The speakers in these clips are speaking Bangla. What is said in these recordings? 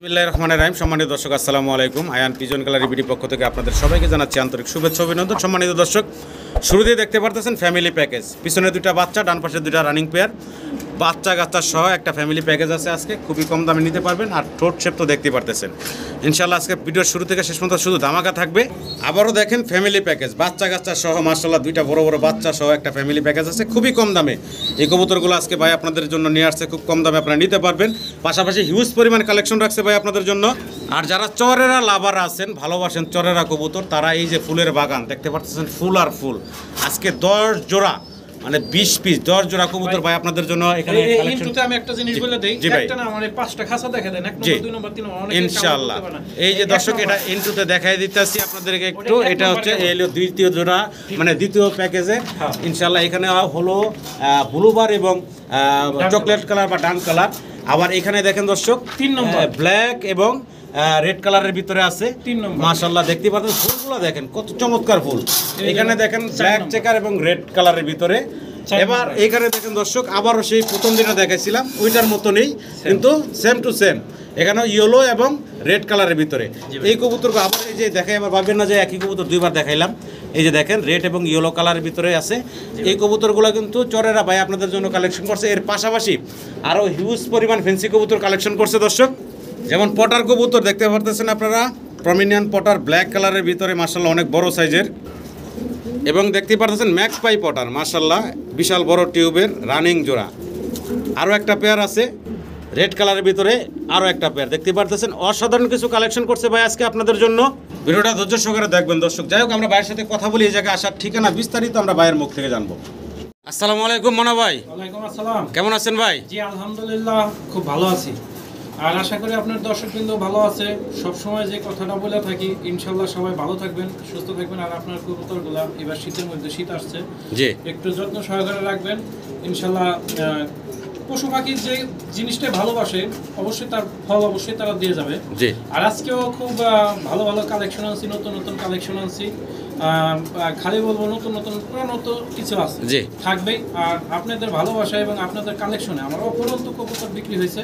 বিসমিল্লাহির রহমানির রহিম। সম্মানিত দর্শক, আসসালামু আলাইকুম। আয়ান পিজন গ্যালারি বিডি পক্ষ থেকে আপনাদের সবাইকে জানাচ্ছি আন্তরিক শুভেচ্ছা অভিনন্দন। সম্মানিত দর্শক, শুরুতেই দেখতে পারতেছেন ফ্যামিলি প্যাকেজ। পিছনে দুইটা বাচ্চা, ডান পাশে দুইটা রানিং পেয়ার, বাচ্চা কাচ্চা সহ একটা ফ্যামিলি প্যাকেজ আছে। আজকে খুবই কম দামে নিতে পারবেন। আর ঠোঁট শেপ তো দেখতে পারতেছেন। ইনশাআল্লাহ আজকে ভিডিওর শুরু থেকে শেষ পর্যন্ত শুধু ধামাকা থাকবে। আবারও দেখেন ফ্যামিলি প্যাকেজ, বাচ্চা কাচ্চা সহ মাশাআল্লাহ দুইটা বড় বড় বাচ্চা সহ একটা ফ্যামিলি প্যাকেজ আছে খুবই কম দামে। এই কবুতরগুলো আজকে ভাই আপনাদের জন্য নিয়ে আসছে, খুব কম দামে আপনারা নিতে পারবেন। পাশাপাশি হিউজ পরিমাণ কালেকশন রাখছে ভাই আপনাদের জন্য। আর যারা চরেরা লাভার আছেন, ভালোবাসেন চরেরা কবুতর, তারা এই যে ফুলের বাগান দেখতে পাচ্ছেন, ফুল আর ফুল। আজকে 10 জোড়া মানে 20 পিস 10 জোড়া কবুতর ভাই আপনাদের জন্য এখানে কালেকশন। আমি একটা জিনিস বলে দেই, একটা না মানে 5টা খাঁচা দেখা দেন, এক নম্বর 2 নম্বর 3 নম্বর অনেক ইনশাআল্লাহ। এই যে দর্শক, এটা ইনটুতে দেখাই দিতেছি আপনাদেরকে একটু। এটা হচ্ছে এলো দ্বিতীয় জোড়া মানে দ্বিতীয় প্যাকেজে। ইনশাআল্লাহ এখানে হলো ব্লুবার এবং চকলেট কালার বা ডান কালার। আবার এখানে দেখেন দর্শক 3 নম্বর ব্ল্যাক এবং রেড কালারের ভিতরে আছে 3 নম্বর। মাশাআল্লাহ দেখতে পাচ্ছেন ফুলগুলো দেখেন কত চমৎকার ফুল। এখানে দেখেন ব্ল্যাক চেকার এবং রেড কালারের ভিতরে। এবার এখানে দেখেন দর্শক, আবারও সেই প্রথম দিনে দেখাইছিলাম ওইটার মতনই, কিন্তু সেম টু সেম। এখানেও ইয়েলো এবং রেড কালারের ভিতরে। এই কবুতরকে আবার এই যে দেখাই, আবার ভাববেন না যে একই কবুতর দুইবার দেখাইলাম। এই যে দেখেন রেড এবং ইয়েলো কালারের ভিতরে আছে। এই কবুতরগুলো কিন্তু চরেরা ভাই আপনাদের জন্য কালেকশন করছে। এর পাশাপাশি আরও হিউজ পরিমাণ ফেন্সি কবুতর কালেকশন করছে দর্শক। যেমন পটার কবুতর দেখতে পারতেছেন আপনারা, প্রমিনিয়ান পটার ব্ল্যাক কালারের ভিতরে মাশাআল্লাহ অনেক বড় সাইজের। এবং দেখতে পারতেছেন ম্যাক্স পাই পটার মাশাআল্লাহ বিশাল বড় টিউবের রানিং জোড়া। আরও একটা পেয়ার আছে রেড কালারের ভিতরে, আরও একটা পেয়ার দেখতে পারতেছেন। অসাধারণ কিছু কালেকশন করছে ভাই আজকে আপনাদের জন্য। ভিডিওটা ধৈর্য সহকারে দেখবেন দর্শক। যাই হোক, আমরা ভাইয়ের সাথে কথা বলি, এই জায়গায় আসার ঠিকানা বিস্তারিত আমরা ভাইয়ের মুখ থেকে জানবো। আসসালামু আলাইকুম মনা ভাই। ওয়ালাইকুম আসসালাম। কেমন আছেন ভাই? জি আলহামদুলিল্লাহ খুব ভালো আছি। আর আশা করি আপনার দর্শকবৃন্দ ভালো আছে। সব সময় যে কথাটা বলে থাকি, ইনশাআল্লাহ সবাই ভালো থাকবেন, সুস্থ থাকবেন। আর আপনার কবুতরগুলা এবার শীতের মধ্যে, শীত আসছে, জি একটু যত্ন সহকারে রাখবেন ইনশাআল্লাহ। পশু পাখির যে জিনিসটা ভালোবাসে অবশ্যই তার ফল অবশ্যই তারা দিয়ে যাবে। জি। আর আজকেও খুব ভালো ভালো কালেকশন আনছি, নতুন নতুন কালেকশন আনছি। খালি বলবো নতুন নতুন পুরানত কিছু আছে, জি থাকবেই। আর আপনাদের ভালোবাসা এবং আপনাদের কালেকশনে আমার অপরন্ত কবুতর বিক্রি হয়েছে,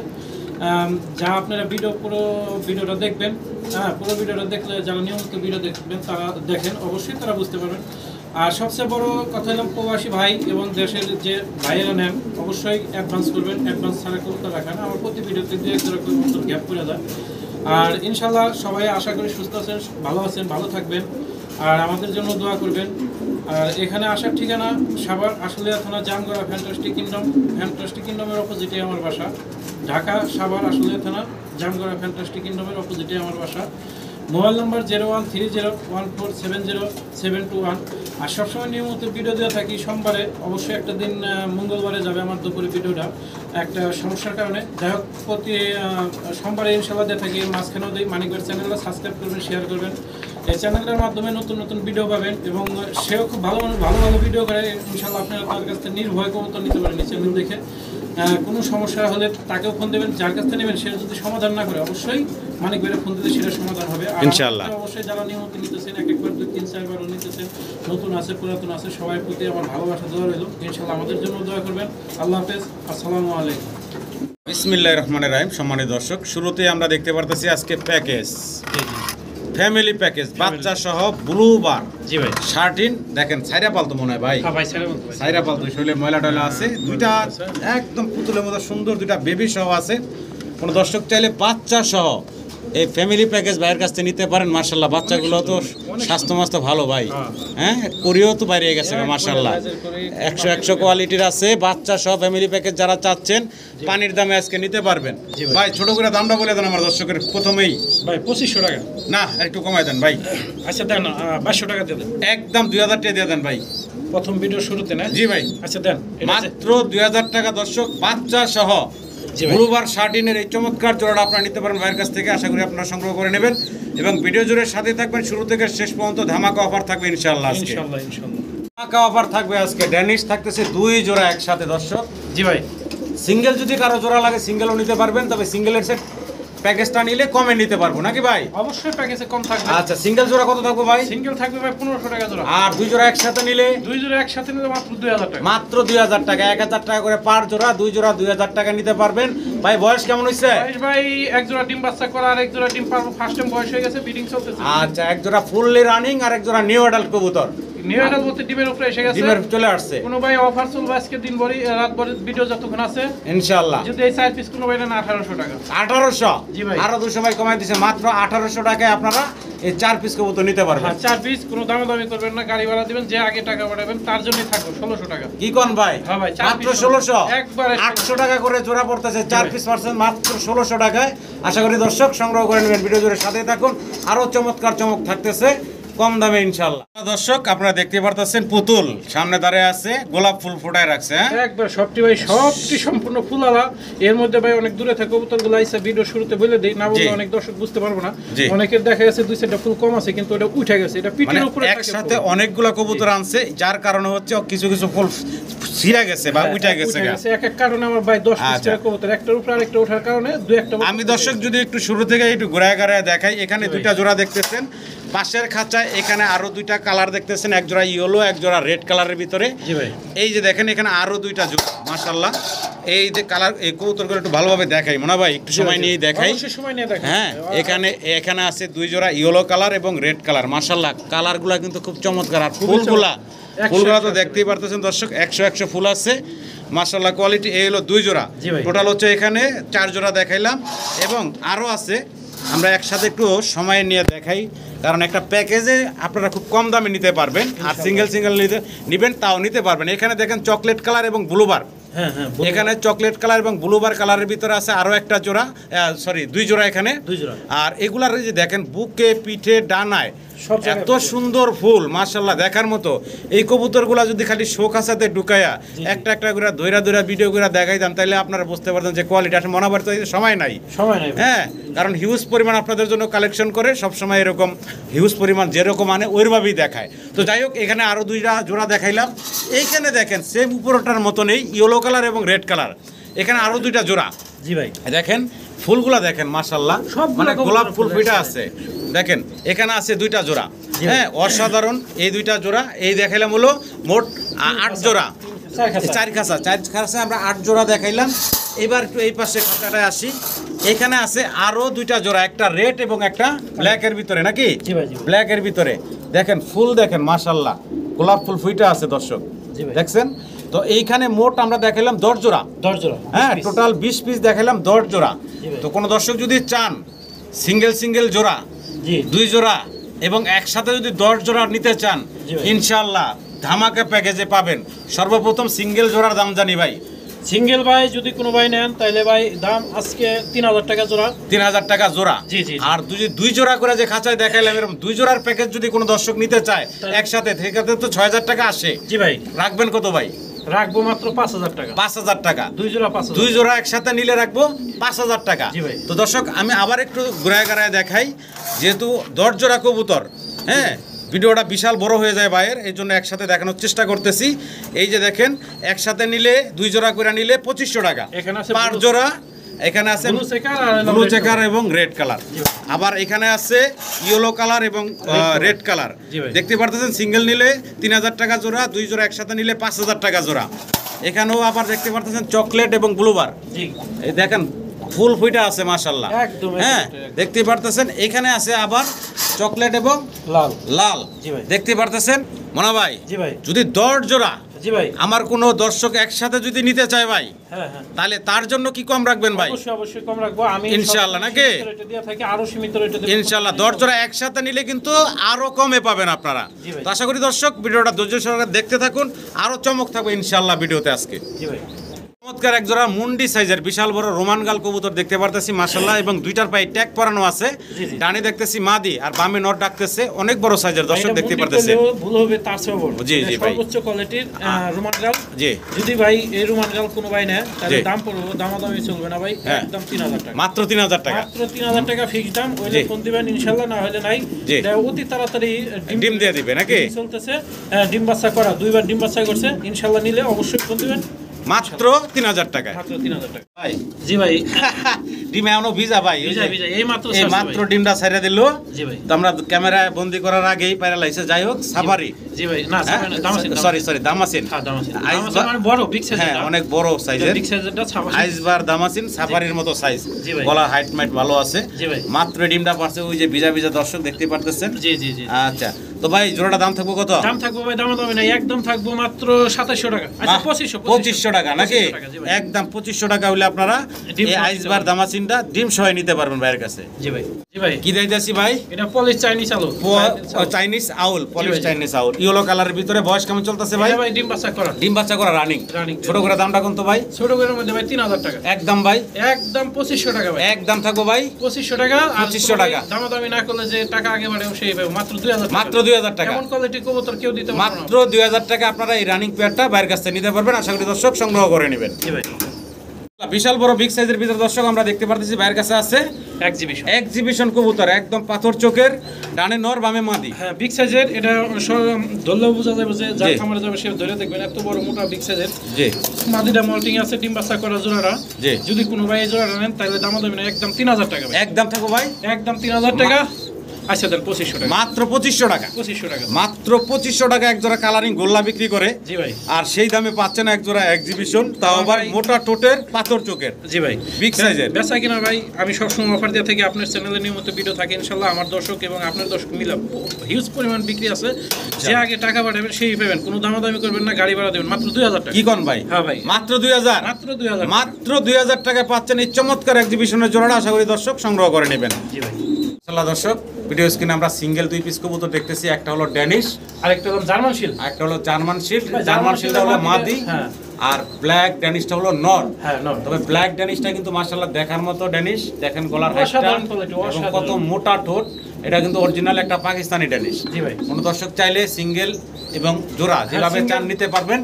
যা আপনারা পুরো ভিডিওটা দেখবেন। হ্যাঁ, পুরো ভিডিওটা দেখলে যারা নিয়মিত ভিডিও দেখবেন, তারা দেখেন অবশ্যই তারা বুঝতে পারবেন। আর সবচেয়ে বড় কথা হলো প্রবাসী ভাই এবং দেশের যে ভাইয়েরা নেন অবশ্যই অ্যাডভান্স করবেন। অ্যাডভান্স ছাড়া কবুতর রাখেন না। আমার প্রতি ভিডিওতে 2-1 জোড়া কবুতর গ্যাপ করে দেয়। আর ইনশাল্লাহ সবাই আশা করি সুস্থ আছেন, ভালো থাকবেন। আর আমাদের জন্য দোয়া করবেন। আর এখানে আসার ঠিকানা সাভার আশুলিয়া থানা, জামগড়া ফ্যান্টাস্টিক কিংডম। ফ্যান্টাস্টিক কিংডমের অপোজিটে আমার বাসা। ঢাকা সাভার আশুলিয়া থানা, জামগড়া ফ্যান্টাস্টিক কিংডমের অপোজিটে আমার বাসা। Mobile number 0130140721। আর সবসময় নিয়মিত ভিডিও দেওয়া থাকি সোমবারে, অবশ্যই একটা দিন মঙ্গলবারে যাবে আমার দুপুরে ভিডিওটা একটা সমস্যার কারণে। যাই হোক, প্রতি সোমবারে ইনশাআল্লাহ দিয়ে থাকি। মাঝখানেও দিই। মানিকবার চ্যানেলটা সাবস্ক্রাইব করবেন, শেয়ার করবেন। এই চ্যানেলটার মাধ্যমে নতুন নতুন ভিডিও পাবেন এবং সেও খুব ভালো ভালো ভিডিও করে। ইনশাআল্লাহ আপনারা তার কাছ থেকে নির্ভয় কবুতর নিতে পারেন এই চ্যানেল দেখে। কোনো সমস্যা হলে তাকেও ফোন দেবেন, যার কাছ থেকে নেবেন সে যদি সমাধান না করে অবশ্যই মানিক ভাইয়ের ফোন দিতে সেটা সমাধান হবে। ইনশাআল্লাহ। অবশ্যই যারা নিয়মিত নিতেছেন, 1-1 বার 2-3-4 বারও নিতেছেন, নতুন আছে পুরাতন আছে, সবার প্রতি আমার ভালোবাসা দোয়া রইল। ইনশাআল্লাহ আমাদের জন্য দোয়া করবেন। আল্লাহ হাফেজ, আসসালামু আলাইকুম। বিসমিল্লাহির রহমানির রহিম। সম্মানিত দর্শক, শুরুতেই আমরা দেখতে পারতেছি আজকে প্যাকেজ, ফ্যামিলি প্যাকেজ, বাচ্চা সহ ব্লুবার। জি ভাই। 13 দেখেন সাইরা পালতো মনে হয় ভাই। হ্যাঁ ভাই, সাইরা পালতো, শরীরে ময়লা টয়লা আছে। দুইটা একদম পুতুলের মতো সুন্দর দুইটা বেবি সহ আছে। কোনো দর্শক চাইলে বাচ্চা সহ এই ফ্যামিলি প্যাকেজ ভাইয়ের কাছ থেকে নিতে পারেন। মার্শাল্লাহ বাচ্চাগুলো তো স্বাস্থ্য মাস্ত ভালো ভাই। হ্যাঁ, করিও তো বাইরে গেছে মার্শাল্লাহ। 100 কোয়ালিটির আছে বাচ্চা সহ ফ্যামিলি প্যাকেজ। যারা চাচ্ছেন পানির দামে আজকে নিতে পারবেন ভাই। ছোট করে দামটা বলে দেন আমার দর্শকের প্রথমেই। ভাই 2500 টাকা না, একটু কমাই দেন ভাই। আচ্ছা দেন, 2200 টাকা দিয়ে দেন। একদম 2000 টাকা দিয়ে দেন ভাই, প্রথম ভিডিও শুরুতে না? জি ভাই। আচ্ছা দেন, মাত্র 2000 টাকা দর্শক, বাচ্চা সহ ব্লুবার 13 এই চমৎকার জোড়াটা আপনারা নিতে পারেন ভাইয়ের কাছ থেকে। আশা করি আপনারা সংগ্রহ করে নেবেন এবং ভিডিও জুড়ে সাথে থাকবেন। শুরু থেকে শেষ পর্যন্ত ধামাকা অফার থাকবে ইনশাআল্লাহ। ইনশাআল্লাহ ধামাকা অফার থাকবে আজকে। ড্যানিশ থাকতেছে 2 জোড়া একসাথে দর্শক। জি ভাই। সিঙ্গেল যদি কারো জোড়া লাগে সিঙ্গেলও নিতে পারবেন, তবে সিঙ্গেলের সেট প্যাকেজটা নিলে কমে নিতে পারবো নাকি ভাই? অবশ্যই প্যাকেজে কম থাকবে। আচ্ছা, সিঙ্গেল জোড়া কত থাকবে ভাই? সিঙ্গেল থাকবে ভাই 1500 টাকা জোড়া। আর দুই জোড়া একসাথে নিলে? দুই জোড়া একসাথে নিলে মাত্র 2000 টাকা। মাত্র 2000 টাকা, 1000 টাকা করে পার জোড়া, দুই জোড়া 2000 টাকা নিতে পারবেন। ভাই বয়স কেমন হইছে? বয়স ভাই এক জোড়া ডিম বাচ্চা করা আর এক জোড়া ডিম পারবো, ফার্স্ট টাইম বয়স হয়ে গেছে, ব্রিডিং চলতেছে। আচ্ছা, এক জোড়া ফুললি রানিং আর এক জোড়া নিউ অ্যাডাল্ট কবুতর। নিউ অ্যাডাল্ট বলতে ডিমের উপরে এসে গেছে, ডিমের চলে আসছে। কোনো ভাই অফার চলবে আজকে দিন ভরি, রাত ভরি ভিডিও যতক্ষণ আছে ইনশাআল্লাহ। যদি এই 4 পিস কোনো ভাই না 1800 টাকা। 1800? জি ভাই। আরো 200 ভাই কমাই দিয়েছে, মাত্র 1800 টাকায় আপনারা এই 4 পিস কবুতর নিতে পারবেন। হ্যাঁ, 4 পিস, কোনো দামাদামি করবেন না, গাড়ি ভাড়া দিবেন, যে আগে টাকা পাঠাবেন তার জন্যই থাকবে 1600 টাকা। কি কোন ভাই? হ্যাঁ ভাই, 4 মাত্র পিস 1600? একবারে 800 টাকা করে জোড়া পড়তেছে, 4 পিস পাচ্ছেন মাত্র 1600 টাকায়। আশা করি দর্শক সংগ্রহ করে নেবেন, ভিডিও জুড়ে সাথে থাকুন, আরো চমৎকার চমক থাকতেছে কম দামে ইনশাআল্লাহ। দর্শক আপনারা দেখতে পারতেছেন পুতুল সামনে দাঁড়িয়ে আছে, গোলাপ ফুল ফুটায় রাখছে। একবার সবটি ভাই, সবটি সম্পূর্ণ ফুলালা। এর মধ্যে ভাই অনেক দূরে থেকে কবুতরগুলো আইসা, ভিডিও শুরুতে বলে দেই, না বললে অনেক দর্শক বুঝতে পারবো না। অনেকের দেখা গেছে 2-4টা ফুল কম আছে, কিন্তু এটা উঠে গেছে, এটা পিঠের উপরে একসাথে অনেকগুলা কবুতর আনছে, যার কারণে হচ্ছে কিছু কিছু ফুল ছিঁড়ে গেছে বা উঠে গেছে। এক এক কারণে আমার ভাই 10 পিস করে কবুতর, একটার উপরে আরেকটা ওঠার কারণে 2-1টা। আমি দর্শক যদি একটু শুরু থেকে একটু ঘুরায় ঘুরায় দেখাই, এখানে দুইটা জোড়া দেখতেছেন, পাশের খাঁচায় এখানে আরো দুইটা কালার দেখতেছেন, এক জোড়া ইয়েলো, এক জোড়া রেড কালারের ভিতরে। জি ভাই। এই যে দেখেন এখানে আরো দুইটা জোড়া, মাশাআল্লাহ। এই যে কালার, এই কবুতরগুলো একটু ভালোভাবে দেখাই মনে ভাই, একটু সময় নিয়ে দেখাই। অবশ্যই সময় নিয়ে দেখাই। হ্যাঁ, এখানে আছে দুই জোড়া ইয়েলো কালার এবং রেড কালার, মাশাআল্লাহ। কালারগুলো কিন্তু খুব চমৎকার, আর ফুলগুলা তো দেখতেই পারতেছেন দর্শক, 100 ফুল আছে, মাশাআল্লাহ কোয়ালিটি। এই হলো দুই জোড়া, টোটাল হচ্ছে এখানে 4 জোড়া দেখাইলাম, এবং আরো আছে, আমরা একসাথে একটু সময় নিয়ে দেখাই, কারণ একটা প্যাকেজে আপনারা খুব কম দামে নিতে পারবেন, আর সিঙ্গেল নিবেন তাও নিতে পারবেন। এখানে দেখেন চকলেট কালার এবং ব্লুবার, এখানে চকলেট কালার এবং ব্লুবার কালারের ভিতরে আছে আরো একটা জোড়া, সরি দুই জোড়া এখানে। আর এগুলার যে দেখেন বুকে, পিঠে, ডানায় এত সুন্দর ফুল, মাশাআল্লাহ দেখার মতো। এই কবুতরগুলা যদি খালি শোখাসাতে ঢুকায়া একটা একটা করে ধইরা ভিডিও করে দেখাইতাম, তাহলে আপনারা বুঝতে পারতেন যে কোয়ালিটি আসলে মনে হয় তো সময় নাই। হ্যাঁ, কারণ হিউজ পরিমাণ আপনাদের জন্য কালেকশন করে, সবসময় এরকম হিউজ পরিমাণ যেরকম আনে ওইভাবেই দেখায়। তো যাই হোক, এখানে আরো দুইটা জোড়া দেখাইলাম। এইখানে দেখেন সেম উপরটার মতনই ইয়েলো কালার এবং রেড কালার, এখানে আরো দুইটা জোড়া। জি ভাই, দেখেন ফুলগুলা দেখেন মাশাআল্লাহ, মানে গোলাপ ফুল ফিটা আছে। দেখেন এখানে আছে দুইটা জোড়া, হ্যাঁ অসাধারণ এই দুইটা জোড়া। এই দেখাইলাম হলো মোট 8 জোড়া, 4 খাঁচা আমরা 8 জোড়া দেখাইলাম। এবার একটু এই পাশে খাঁচাটায় আসি, এখানে আছে আরো দুইটা জোড়া, একটা রেড এবং একটা ব্ল্যাকের ভিতরে, নাকি ব্ল্যাকের ভিতরে। দেখেন ফুল দেখেন মাশাআল্লাহ, গোলাপ ফুল ফুইটা আছে দর্শক, দেখছেন। তো এইখানে মোট আমরা দেখাইলাম 10 জোড়া, হ্যাঁ টোটাল 20 পিস দেখাইলাম, 10 জোড়া। তো কোনো দর্শক যদি চান সিঙ্গেল জোড়া, 2 জোড়া এবং একসাথে যদি 10 জোড়া নিতে চান, ইনশাআল্লাহ ধামাকা প্যাকেজে পাবেন। সর্বপ্রথম সিঙ্গেল জোড়ার দাম জানি ভাই। সিঙ্গেল ভাই যদি কোনো ভাই নেন তাহলে ভাই দাম আজকে 3000 টাকা জোড়া। 3000 টাকা জোড়া। আর দুই জোড়া করে যে খাঁচায় দেখাইলাম, এরকম 2 জোড়ার প্যাকেজ যদি কোনো দর্শক নিতে চায় একসাথে, সেক্ষেত্রে তো 6000 টাকা আসে। জি ভাই। রাখবেন কত ভাই? রাখবো মাত্র 5000 টাকা। 5000 টাকা, 2 জোড়া 5000। 2 জোড়া একসাথে নিলে রাখবো 5000 টাকা। জি ভাই। তো দর্শক আমি আবার একটু ঘুরায় দেখাই, যেহেতু 10 জোড়া কবুতর, হ্যাঁ ভিডিওটা বিশাল বড় হয়ে যায় ভাইয়ের, এই জন্য একসাথে দেখানোর চেষ্টা করতেছি। এই যে দেখেন একসাথে নিলে 2 জোড়া করে নিলে 2500 টাকা পার জোড়া। এখানে আছে ব্লু চেকার এবং রেড কালার, আবার এখানে আছে ইয়েলো কালার এবং রেড কালার। দেখতে পারতেছেন সিঙ্গেল নিলে 3000 টাকা জোড়া, 2 জোড়া একসাথে নিলে 5000 টাকা জোড়া। এখানেও আবার দেখতে পারতেছেন চকলেট এবং ব্লুবার, এই দেখেন ফুল ফুইটা আছে মাশাআল্লাহ, হ্যাঁ দেখতে পারতেছেন। এখানে আছে আবার চকলেট এবং লাল, দেখতে পারতেছেন মনা ভাই। যদি 10 জোড়া আমার কোন দর্শক একসাথে যদি নিতে চায় ভাই, তাহলে তার জন্য কি কম রাখবেন ভাই? অবশ্যই কম রাখবো আমি ইনশাআল্লাহ, নাকি ইনশাআল্লাহ 10 জোড়া একসাথে নিলে কিন্তু আরো কমে পাবেন আপনারা। তো আশা করি দর্শক ভিডিওটা ধৈর্য সহকারে দেখতে থাকুন, আরো চমক থাকবে ইনশাআল্লাহ ভিডিওতে আজকে। চমৎকার এক জোড়া মুন্ডি সাইজের বিশাল বড় রোমান গাল কবুতর দেখতে পারতেছি মাশাআল্লাহ, এবং দুইটার পায়ে ট্যাগ পরানো আছে। ডানে দেখতেছি মাদি আর বামে নট ডাকতেছে, অনেক বড় সাইজের দর্শক দেখতে পারতেছে। ভুল হবে তার চেয়ে বড়, জি জি ভাই, সর্বোচ্চ কোয়ালিটির রোমান গাল। জি, যদি ভাই এই রোমান গাল কোনো ভাই নেয় তাহলে দাম পড়বে, দামাদামি চলবে না ভাই, একদম 3000 টাকা, মাত্র 3000 টাকা, মাত্র 3000 টাকা ফিক্স দাম। ওইলে ফোন দিবেন ইনশাআল্লাহ, না হলে নাই। অতি তাড়াতাড়ি ডিম দিয়ে দিবে, নাকি চলতেছে, ডিম বাচ্চা করা, 2বার ডিম বাচ্চা করছে। ইনশাআল্লাহ নিলে অবশ্যই ফোন দিবেন, মাত্র 3000 টাকা। মাত্র 3000 টাকা ভাই জি ভাই ডিম এখনো ভিজা ভাই, ভিজা ভিজা এই মাত্র এই মাত্র ডিমটা ছেড়ে দিল। জি ভাই তো আমরা ক্যামেরায় বন্দি করার আগেই পায়রা লাইছে। যাই হোক সাফারি, জি ভাই না দামাসিন সরি দামাসিন, হ্যাঁ দামাসিন আইসবার মানে বড় বিগ সাইজ, হ্যাঁ অনেক বড় সাইজের বিগ সাইজেরটা আইসবার দামাসিন সাফারির মতো সাইজ, জি ভাই। গলা হাইট মাইট ভালো আছে। জি ভাই মাত্র ডিমটা পারছে ওই যে ভিজা ভিজা, দর্শক দেখতে পারতেছেন। জি জি জি আচ্ছা তো ভাই জোড়াটা দাম থাকবো কত? দাম থাকবে ভাই দাম দামে না, একদম থাকবো মাত্র 2700 টাকা। আচ্ছা 2500 টাকা নাকি? 2500 টাকা, জি ভাই। একদম 2500 টাকা হইলে আপনারা ডিম এই সহ আইসবার নিতে দামাসিনটা ডিম সহ নিতে পারবেন ভাইয়ের কাছে। জি ভাই জি ভাই কি দিতেছি ভাই? এটা পলিশ চাইনিজ আলু, চাইনিজ আউল, পলিশ ভাই। চাইনিজ আউল, ইয়েলো কালারের ভিতরে। বয়স কেমন চলতেছে ভাই? এটা ভাই ডিম বাচ্চা করা, ডিম বাচ্চা করা রানিং। Running। ছোট করে দামটা কত ভাই? ছোট করে মধ্যে ভাই 3000 টাকা একদম ভাই, একদম 2500 টাকা ভাই একদম থাকবো ভাই 2500 টাকা। আর 2500 টাকা। দামাদামি না করলে যে টাকা আগে বাড়ে সেই ভাই মাত্র 2000 টাকা। মাত্র 2000 টাকা। এমন কোয়ালিটি কবুতর কেউ দিতে পারবে না। মাত্র 2000 টাকা আপনারা এই রানিং পেয়ারটা বাইরের কাছ থেকে নিতে পারবেন। আশা করি দর্শক সংগ্রহ করে নেবেন। জি ভাই বিশাল বড় বিগ সাইজের ভিতরে দর্শক আমরা দেখতে পারতেছি বাইরের কাছে আছে এক্সিবিশন কবুতর, একদম পাথর চোখের, ডানে নর বামে মাদি। হ্যাঁ বিগ সাইজের, এটা ধরলেও বোঝা যাবে যে যার জি। খামারে যাবে সে ধরে দেখবেন এত বড় মোটা বিগ সাইজের। জি মাদিটা মল্টিং আছে, ডিম বাচ্চা করা জোড়াটা। জি। যদি কোনো ভাই এই জোড়াটা নেন তাহলে দামাদামি না, একদম 3000 টাকা ভাই একদম থাকবো ভাই একদম 3000 টাকা। আচ্ছা দেন 2500 টাকা মাত্র 2500 টাকা। 2500 টাকা মাত্র 2500 টাকা এক জোড়া কালারিং গোল্লা বিক্রি করে। জি ভাই আর সেই দামে পাচ্ছেন এক জোড়া এক্সিবিশন, তাও আবার ভাই। মোটা টোটের পাথর চোখের জি ভাই বিগ সাইজের। বেচা কিনা ভাই আমি সবসময় অফার দিয়ে থাকি, আপনার চ্যানেলে নিয়মিত ভিডিও থাকে ইনশাল্লাহ। আমার দর্শক এবং আপনার দর্শক মিলে হিউজ পরিমাণ বিক্রি আছে। যে আগে টাকা পাঠাবেন সেই পাবেন, কোনো দামাদামি করবেন না, গাড়ি ভাড়া দেবেন মাত্র 2000 টাকা। কি কোন ভাই? হ্যাঁ ভাই মাত্র 2000। মাত্র 2000 মাত্র 2000 টাকায় পাচ্ছেন এই চমৎকার এক্সিবিশনের জোড়াটা। আশা করি দর্শক সংগ্রহ করে নেবেন। জি ভাই ইনশাআল্লাহ দর্শক ভিডিও স্ক্রিনে আমরা সিঙ্গেল 2 পিস কবুতর দেখতেছি। একটা হলো ড্যানিশ, আরেকটা হলো জার্মান শিল। একটা হলো জার্মান শিল্ড। ভাই, জার্মান জার্মান শিল্ডটা হলো শিল্ডের মাদি, হ্যাঁ। আর ব্ল্যাক ড্যানিশটা হলো নর। হ্যাঁ নর। তবে ব্ল্যাক ড্যানিশটা কিন্তু মাশাআল্লাহ দেখার মতো ড্যানিশ। দেখেন গলার হাইটটা অসাধারণ quality, এবং অসাধারণ। কত মোটা ঠোঁট। এটা কিন্তু অরিজিনাল একটা পাকিস্তানি ড্যানিশ। জি ভাই কোন দর্শক চাইলে সিঙ্গেল এবং জোড়া যেভাবে single- চান নিতে পারবেন।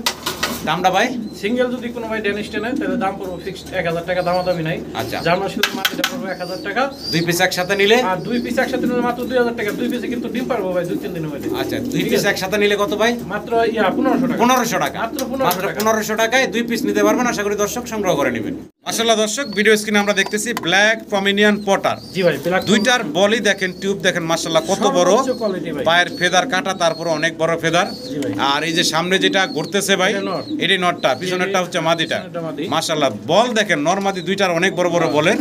দামটা ভাই সিঙ্গেল যদি কোনো ভাই ড্যানিশটা নেয় তাহলে দাম পড়বে ফিক্সড 1000 টাকা, দামাদামি নাই। আচ্ছা। জার্মান শিলের মাটিটা পড়বে 1000 টাকা। 2 পিস একসাথে নিলে আর 2 পিস একসাথে নিলে মাত্র 2000 টাকা। 2 পিসে কিন্তু ডিম পারবো ভাই 2-3 দিনের মধ্যে। আচ্ছা 2 পিস একসাথে নিলে কত ভাই? মাত্র 1500 টাকা। 1500 টাকা। মাত্র 1500 টাকা। 1500 টাকায় 2 পিস নিতে পারবেন। আশা করি দর্শক সংগ্রহ করে নেবেন। মাশাআল্লাহ দর্শক ভিডিও স্ক্রিনে আমরা দেখতেছি ব্ল্যাক পমিনিয়ান পটার। জি ভাই ব্ল্যাক দুইটার বলি দেখেন, টিউব দেখেন মাশাআল্লাহ কত বড়। সর্বোচ্চ quality ভাই। পায়ের ফেদার কাটা, তারপর অনেক বড় ফেদার। জি ভাই। আর এই যে সামনে যেটা ঘুরতেছে ভাই, এটা নর। এটাই নটটা, পিছনেরটা হচ্ছে মাদিটা। পিছনেরটা মাদি। মাশাআল্লাহ বল দেখেন, নর মাদি দুইটার অনেক বড় বড় বলের।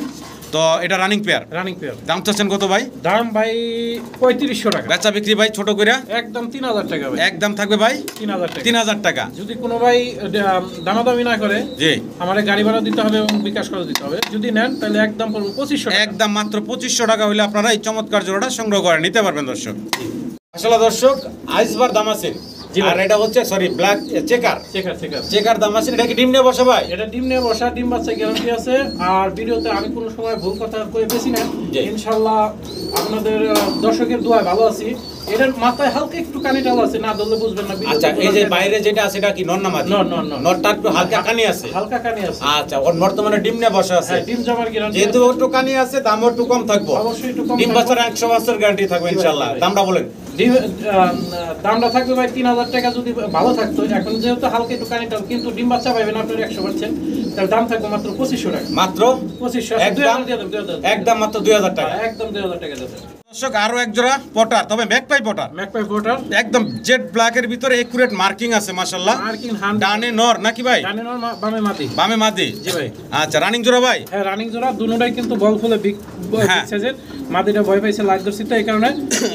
তো এটা রানিং পেয়ার। Running pair. দাম চাচ্ছেন কত ভাই? দাম ভাই 3500 টাকা। বেচা বিক্রি ভাই ছোট কইরা একদম 3000 টাকা ভাই। একদম থাকবে ভাই 3000 টাকা। 3000 টাকা। যদি কোনো ভাই দামাদামি না করে জি আমাদের গাড়ি ভাড়া দিতে হবে এবং বিকাশ করে দিতে হবে। যদি নেন তাহলে একদম পড়বে 2500 টাকা। একদম মাত্র 2500 টাকা হইলে আপনারা এই চমৎকার জোড়াটা সংগ্রহ করে নিতে পারবেন দর্শক। আসলে দর্শক আইসবার দামাসিন, জি ভাই। আর এটা হচ্ছে sorry black checker. Checker checker. Checker দামাসিন, এটা কি ডিম নিয়ে বসে ভাই? এটা ডিম নিয়ে বসা, ডিম বাচ্চা গ্যারান্টি আছে। আর ভিডিওতে আমি কোনো সময় ভুল কথা কই বেশি না, জি। ইনশাআল্লাহ আপনাদের দর্শকের দোয়ায় ভালো আছি। এটার মাথায় হালকা একটু কানি টাল আছে, না ধরলে বুঝবেন না। আচ্ছা এই যে বাইরে যেটা আছে এটা কি নর না মাদি? নর, নর, নর। নরটা একটু হালকা কানি আছে। হালকা কানি আছে। আচ্ছা ওর বর্তমানে ডিম নিয়ে বসে আছে। হ্যাঁ ডিম জমার গ্যারান্টি যেহেতু একটু কানি আছে, দামও একটু কম থাকবো। অবশ্যই একটু কম ডিম থাকবে। বাচ্চার 100 বছর গ্যারান্টি থাকবে ইনশাআল্লাহ। ভাই। দামটা বলেন। দামটা থাকবে ভাই 3000 টাকা। যদি ভালো থাকতো, এখন যেহেতু হালকা একটু কানি টাল, কিন্তু ডিম বাচ্চা পাইবেন আপনার 100%, তার দাম থাকবে মাত্র 2500 টাকা। মাত্র 2500 একদম 2000 দিয়ে দেন, 2000 একদম মাত্র 2000 টাকা। একদম 2000 টাকা দিয়ে দেন। দর্শক আরো এক জোড়া পটার, তবে ম্যাকপাই পটার, ম্যাকপাই পোর্টার একদম জেড ব্ল্যাকের ভিতরে একুরেট মার্কিং আছে মাশাআল্লাহ। মার্কিং হান্ড ডানে নর নাকি ভাই? ডানে নর বামে মাটি। বামে মাদি। জি ভাই। আচ্ছা রানিং জোড়া ভাই? হ্যাঁ রানিং জোড়া দুটোটাই কিন্তু বল ফুলে বিগ হ্যাঁ। সাইজের। মাটিটা ভয় পাইছে লাগ ধরছি, তো এই কারণে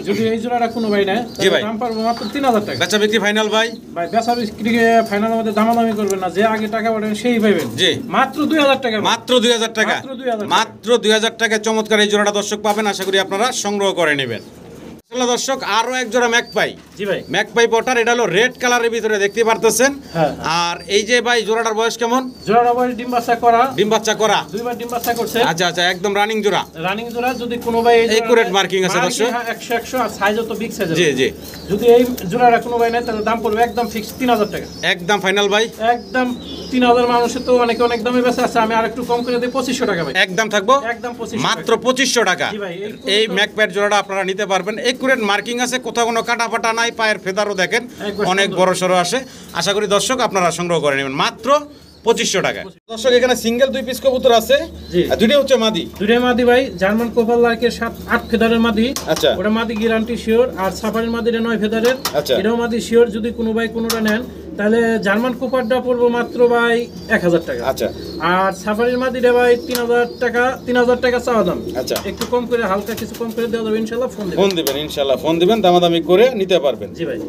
যদি এই জোড়াটা কোনো ভাই নেয় জি ভাই। দাম পারবো মাত্র 3000 টাকা। বেচা বিক্রি ফাইনাল ভাই? ভাই বেচা বিক্রি ফাইনালের মধ্যে দামাদামি করবেন না, যে আগে টাকা পাঠাবেন সেই পাইবেন। জি। মাত্র 2000 টাকা। মাত্র 2000 টাকা। মাত্র 2000 টাকা। মাত্র 2000 টাকায় চমৎকার এই জোড়াটা দর্শক পাবেন। আশা করি আপনারা সংগ্রহ করে নেবেন। আসলে দর্শক আরো এক জোড়া ম্যাকপাই। জি ভাই। ম্যাকপাই পটার, এটা হলো রেড কালারের ভিতরে দেখতে পারতেছেন। হ্যাঁ। আর এই যে ভাই জোড়াটার বয়স কেমন? জোড়াটা ভাই ডিম বাচ্চা করা, ডিম বাচ্চা করা। দুইবার ডিম বাচ্চা করছে। আচ্ছা আচ্ছা একদম রানিং জোড়া। রানিং জোড়া। যদি কোনো ভাই এই accurate marking আছে দর্শক। 100 আর সাইজও তো বিগ সাইজের। জি জি। যদি এই জোড়াটা কোনো ভাই নেয় তাহলে দাম পড়বে একদম ফিক্স 3000 টাকা। একদম ফাইনাল ভাই? একদম 3000। মানুষের তো অনেক দামে বেচা আছে, আমি আরেকটু কম করে দিই 2500 টাকা ভাই। একদম থাকবো একদম 2500 মাত্র 2500 টাকা। জি ভাই, এই ম্যাকপ্যাড জোড়াটা আপনারা নিতে পারবেন। একুরেট মার্কিং আছে, কোথাও কোনো কাটা ফাটা নাই, পায়ের ফেদারও দেখেন একবার অনেক সুন্দর। বড় সড়ো আসে। আশা করি দর্শক আপনারা সংগ্রহ করে নেবেন মাত্র 2500 টাকা। দর্শক এখানে সিঙ্গেল 2 পিস কবুতর আছে, জি। আর দুইটা হচ্ছে মাদি। দুইটাই মাদি ভাই, জার্মান কোপাল লার্কের 7-8 ফেদারের মাদি। আচ্ছা। ওটা মাদি গ্যারান্টি শিওর। আর সাফারির মাদিটা 9 ফেদারের, আচ্ছা। এটাও মাদি শিওর। যদি কোনো ভাই কোনোটা নেন তাহলে জার্মান কোপারটা পড়বো মাত্র ভাই 1000 টাকা। আচ্ছা। আর সাফারির মাদিটা ভাই 3000 টাকা চাওয়া দাম। আচ্ছা। একটু কম করে, হালকা কিছু কম করে দেওয়া যাবে ইনশাআল্লাহ। ফোন দিবেন ইনশাআল্লাহ, ফোন দিবেন, দামাদামি করে নিতে পারবেন। জি ভাই।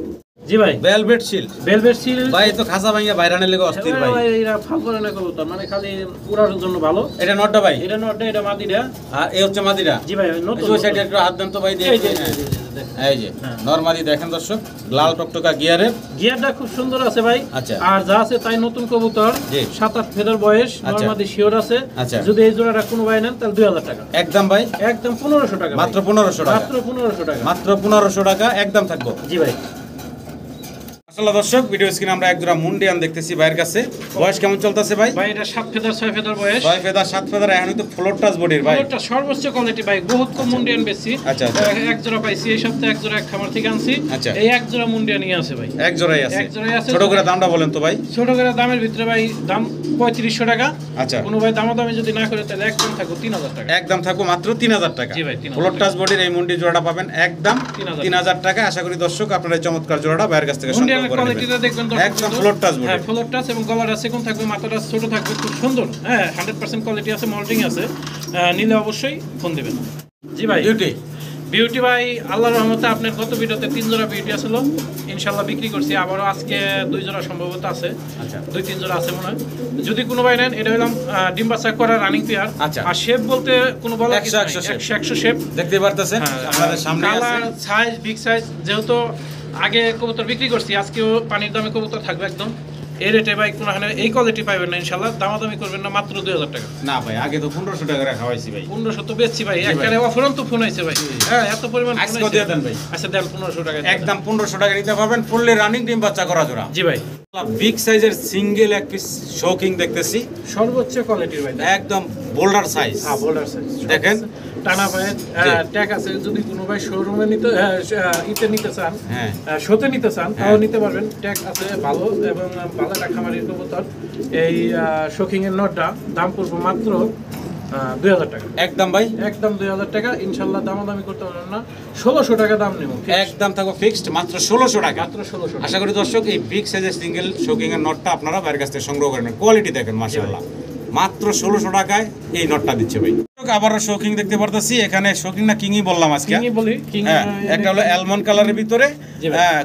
জি ভাই। ভেলভেট শিল, ভেলভেট সিল ভাই তো খাসা ভাঙিয়া বাইরানের লেগে অস্থির ভাই। ভাই এরা ফাল করে না কবুতর, মানে খালি উড়ার জন্য ভালো। এটা নটটা ভাই, এটা নটটা, এটা মাদিটা। আর এই হচ্ছে মাদিরা। জি ভাই, নতুন ওই সাইডে একটু হাত দেন তো ভাই, এই যে, দেখেন। দেখেন। এই যে নরমালি দেখেন দর্শক, লাল টকটকা গিয়ারের। গিয়ারটা খুব সুন্দর আছে ভাই। আচ্ছা। আর যা আছে তাই নতুন কবুতর, জি। 7-8 ফেদার বয়স, আচ্ছা। নরমাদি শিওর আছে। আচ্ছা। যদি এই জোড়াটা কোনো ভাই নেন তাহলে 2000 টাকা একদম ভাই, একদম 1500 টাকা ভাই। মাত্র 1500 টাকা, মাত্র 1500 টাকা। মাত্র 1500 টাকা একদম থাকবো। জি ভাই। আসলে দর্শক ভিডিও স্ক্রিনে আমরা এক জোড়া মুন্ডিয়ান দেখতেছি ভাইয়ের কাছে। বয়স কেমন চলতেছে ভাই? ভাই এটা 7 ফেদার 6 ফেদার বয়স। 6 ফেদার 7 ফেদার, এখন তো ফ্লোর টাচ বডির ভাই। এটা সর্বোচ্চ কোয়ালিটি ভাই, বহুত কম মুন্ডিয়ান বেশি। আচ্ছা, আচ্ছা। এক জোড়া পাইছি এই সপ্তাহে, এক জোড়া এক খামার থেকে আনছি। আচ্ছা। এই এক জোড়া মুন্ডিয়ানই আছে ভাই। এক জোড়াই আছে। এক জোড়াই আছে। ছোট করে দামটা বলেন তো ভাই। ছোট করে দামের ভিতরে ভাই দাম 3500 টাকা। আচ্ছা। কোনো ভাই দামাদামি যদি না করে তাহলে একদম থাকবো 3000 টাকা। একদম থাকবো মাত্র 3000 টাকা। জি ভাই, 3000 ফ্লোর টাচ বডির এই মুন্ডি জোড়াটা পাবেন একদম 3000 3000 টাকা। আশা করি দর্শক আপনারা এই চমৎকার জোড়াটা ভাইয়ের কাছ থেকে সংগ্রহ মুন্ডিয়ানের করে কোয়ালিটিটা নেবেন। দেখবেন দর্শক। একদম ফ্লোর টাচ বডি। হ্যাঁ, ফ্লোর টাচ এবং গলাটা সেকম থাকবে, মাথাটা ছোট থাকবে, খুব সুন্দর। হ্যাঁ, 100% কোয়ালিটি আছে, মল্টিং আছে। নিলে অবশ্যই ফোন দিবেন। জি ভাই। বিউটি, বিউটি ভাই আল্লাহর রহমতে আপনার গত ভিডিওতে 3 জোড়া বিউটি আছিল, ইনশাআল্লাহ বিক্রি করছি। আবারও আজকে 2 জোড়া সম্ভবত আছে। আচ্ছা। 2-3 জোড়া আছে মনে হয়। যদি কোনো ভাই নেন, এটা হলাম ডিম বাচ্চা করা রানিং পেয়ার। আচ্ছা। আর শেপ বলতে কোনো বলা 100 শেপ দেখতে পারতেছেন আপনাদের সামনে আছে। Colour, size, big size. যেহেতু আগে কবুতর বিক্রি করছি, আজকেও পানির দামে কবুতর থাকবে একদম। এই রেটে ভাই কোনো এই কোয়ালিটি পাইবেন না ইনশাআল্লাহ। দামাদামি করবেন না, মাত্র 2000 টাকা। না ভাই, আগে তো 1500 টাকা রাখা হয়েছে ভাই। 1500 তো বেচছি ভাই, একবারে অফুরন্ত ফোন আইছে ভাই। হ্যাঁ, এত পরিমাণ ফোন আজকে আইছে। দিয়ে দেন ভাই। আচ্ছা দেন 1500 টাকা। একদম 1500 টাকা নিতে পারবেন, ফুললি রানিং ডিম বাচ্চা করা জোড়া। জি ভাই। বিগ সাইজের সিঙ্গেল এক পিস শোকিং দেখতেছি, সর্বোচ্চ কোয়ালিটির ভাই। একদম বোল্ডার সাইজ। হ্যাঁ, বোল্ডার সাইজ দেখেন। টানা ভাই ট্যাগ আছে। যদি কোনো ভাই শোরুমে নিতে ইতে নিতে চান, হ্যাঁ, শোতে নিতে চান, তাও নিতে পারবেন। ট্যাগ আছে ভালো এবং ভালো একটা খামারের কবুতর। এই শোকিং এর নটটা দাম পড়বে মাত্র 2000 টাকা। একদম ভাই, একদম 2000 টাকা ইনশাআল্লাহ। দামাদামি করতে পারবেন না, 1600 টাকা দাম নেব। একদম থাকবে ফিক্সড মাত্র 1600 টাকা। মাত্র 1600 টাকা। আশা করি দর্শক এই বিগ সাইজের সিঙ্গেল শোকিং এর নটটা আপনারা বাইরের কাছ থেকে সংগ্রহ করেন। কোয়ালিটি দেখেন মাশাআল্লাহ, মাত্র 1600 টাকায় এই নটটা দিচ্ছে ভাই। আবারও শোকিং দেখতে পারতেছি এখানে। শোকিং না কিংই বললাম আজকে। কিংই বলি, কিং। হ্যাঁ, একটা হলো অ্যালমন্ড কালারের ভিতরে,